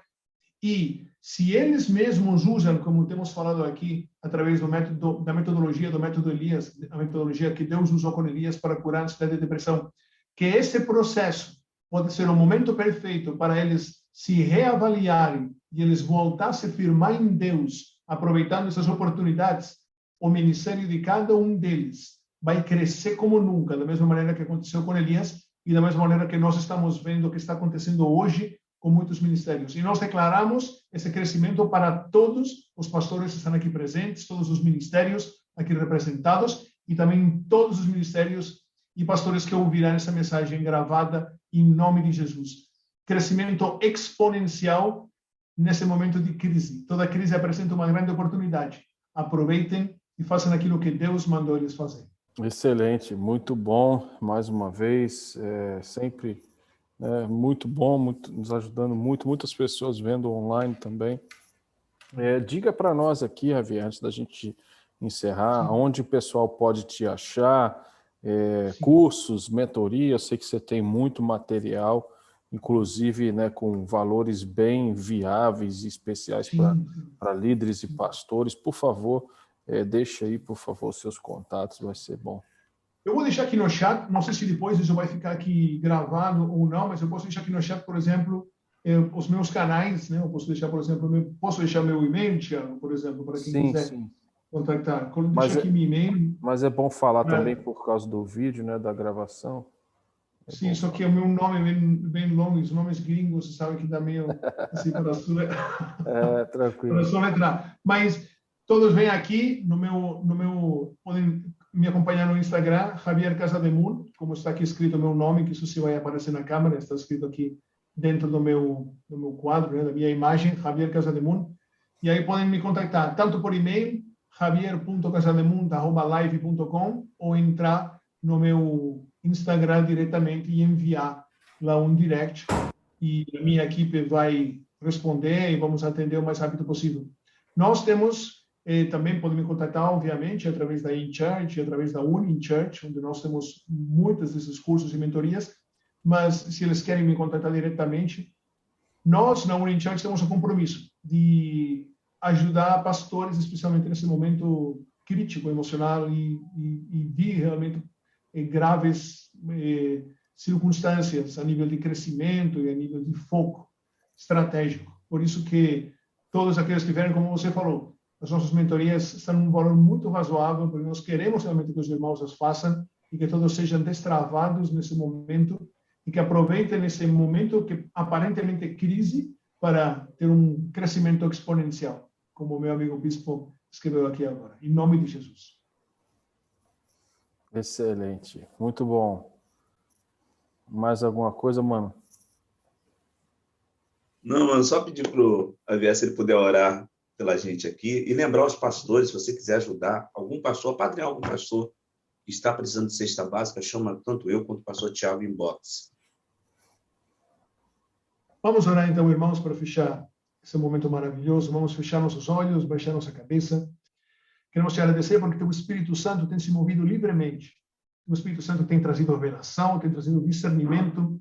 E se eles mesmos usam, como temos falado aqui, através da metodologia do método Elias, a metodologia que Deus usou com Elias para curar a ansiedade e depressão, que esse processo pode ser o momento perfeito para eles se reavaliarem e eles voltar a se firmar em Deus, aproveitando essas oportunidades, o ministério de cada um deles vai crescer como nunca, da mesma maneira que aconteceu com Elias e da mesma maneira que nós estamos vendo o que está acontecendo hoje com muitos ministérios. E nós declaramos esse crescimento para todos os pastores que estão aqui presentes, todos os ministérios aqui representados e também todos os ministérios e pastores que ouvirão essa mensagem gravada em nome de Jesus. Crescimento exponencial nesse momento de crise. Toda crise apresenta uma grande oportunidade. Aproveitem e façam aquilo que Deus mandou eles fazer. Excelente, muito bom, mais uma vez, sempre muito bom, nos ajudando muito, muitas pessoas vendo online também. Diga para nós aqui, Javier, antes da gente encerrar, Sim. onde o pessoal pode te achar, cursos, mentoria, eu sei que você tem muito material, inclusive com valores bem viáveis e especiais para líderes e pastores. Por favor, deixa aí, por favor, seus contatos, vai ser bom. Eu vou deixar aqui no chat, não sei se depois isso vai ficar aqui gravado ou não, mas eu posso deixar aqui no chat, por exemplo, os meus canais, né? Eu posso deixar, por exemplo, meu e-mail, Thiago, por exemplo, para quem quiser contactar. Deixa aqui meu e-mail. Mas é bom falar também por causa do vídeo, né, da gravação. Sim, só que o meu nome é bem longo, os nomes gringos, você sabe que dá meio assim para tranquilo. Para soletrar. Mas todos vêm aqui no meu podem me acompanhar no Instagram, Javier Casademun, como está aqui escrito o meu nome, que isso se vai aparecer na câmera, está escrito aqui dentro do meu quadro, né, da minha imagem, Javier Casademun. E aí podem me contactar tanto por e-mail, javier.casademun@live.com, ou entrar no meu Instagram diretamente e enviar lá um direct. E a minha equipe vai responder e vamos atender o mais rápido possível. Nós temos também podem me contactar, obviamente, através da InChurch, através da UniChurch, onde nós temos muitos desses cursos e mentorias, mas se eles querem me contactar diretamente, nós, na UniChurch, temos o compromisso de ajudar pastores, especialmente nesse momento crítico, emocional e de realmente graves circunstâncias a nível de crescimento e a nível de foco estratégico. Por isso que todos aqueles que vierem, como você falou, as nossas mentorias estão num valor muito razoável, porque nós queremos realmente que os irmãos as façam e que todos sejam destravados nesse momento e que aproveitem esse momento que aparentemente é crise para ter um crescimento exponencial, como o meu amigo Bispo escreveu aqui agora. Em nome de Jesus. Excelente, muito bom. Mais alguma coisa, mano? Não, mano, só pedir para o Javier se ele puder orar pela gente aqui e lembrar os pastores, se você quiser ajudar algum pastor, apadrinhar algum pastor que está precisando de cesta básica, chama tanto eu quanto o pastor Thiago inbox. Vamos orar então, irmãos, para fechar esse momento maravilhoso. Vamos fechar nossos olhos, baixar nossa cabeça. Queremos te agradecer porque teu Espírito Santo tem se movido livremente. O Espírito Santo tem trazido revelação, tem trazido discernimento.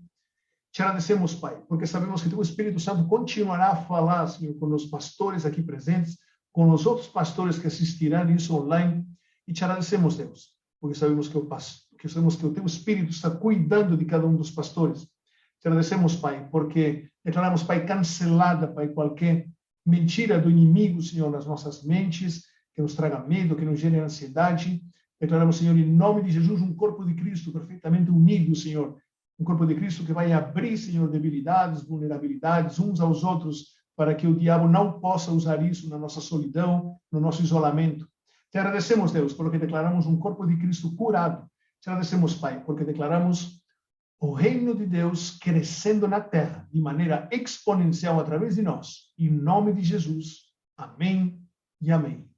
Te agradecemos, Pai, porque sabemos que teu Espírito Santo continuará a falar, Senhor, com os pastores aqui presentes, com os outros pastores que assistirão isso online. E te agradecemos, Deus, porque sabemos que o teu Espírito está cuidando de cada um dos pastores. Te agradecemos, Pai, porque declaramos, Pai, cancelada, Pai, qualquer mentira do inimigo, Senhor, nas nossas mentes, que nos traga medo, que nos gere ansiedade. Declaramos, Senhor, em nome de Jesus, um corpo de Cristo perfeitamente unido, Senhor. Um corpo de Cristo que vai abrir, Senhor, debilidades, vulnerabilidades uns aos outros, para que o diabo não possa usar isso na nossa solidão, no nosso isolamento. Te agradecemos, Deus, porque declaramos um corpo de Cristo curado. Te agradecemos, Pai, porque declaramos o reino de Deus crescendo na terra de maneira exponencial através de nós. Em nome de Jesus. Amém e amém.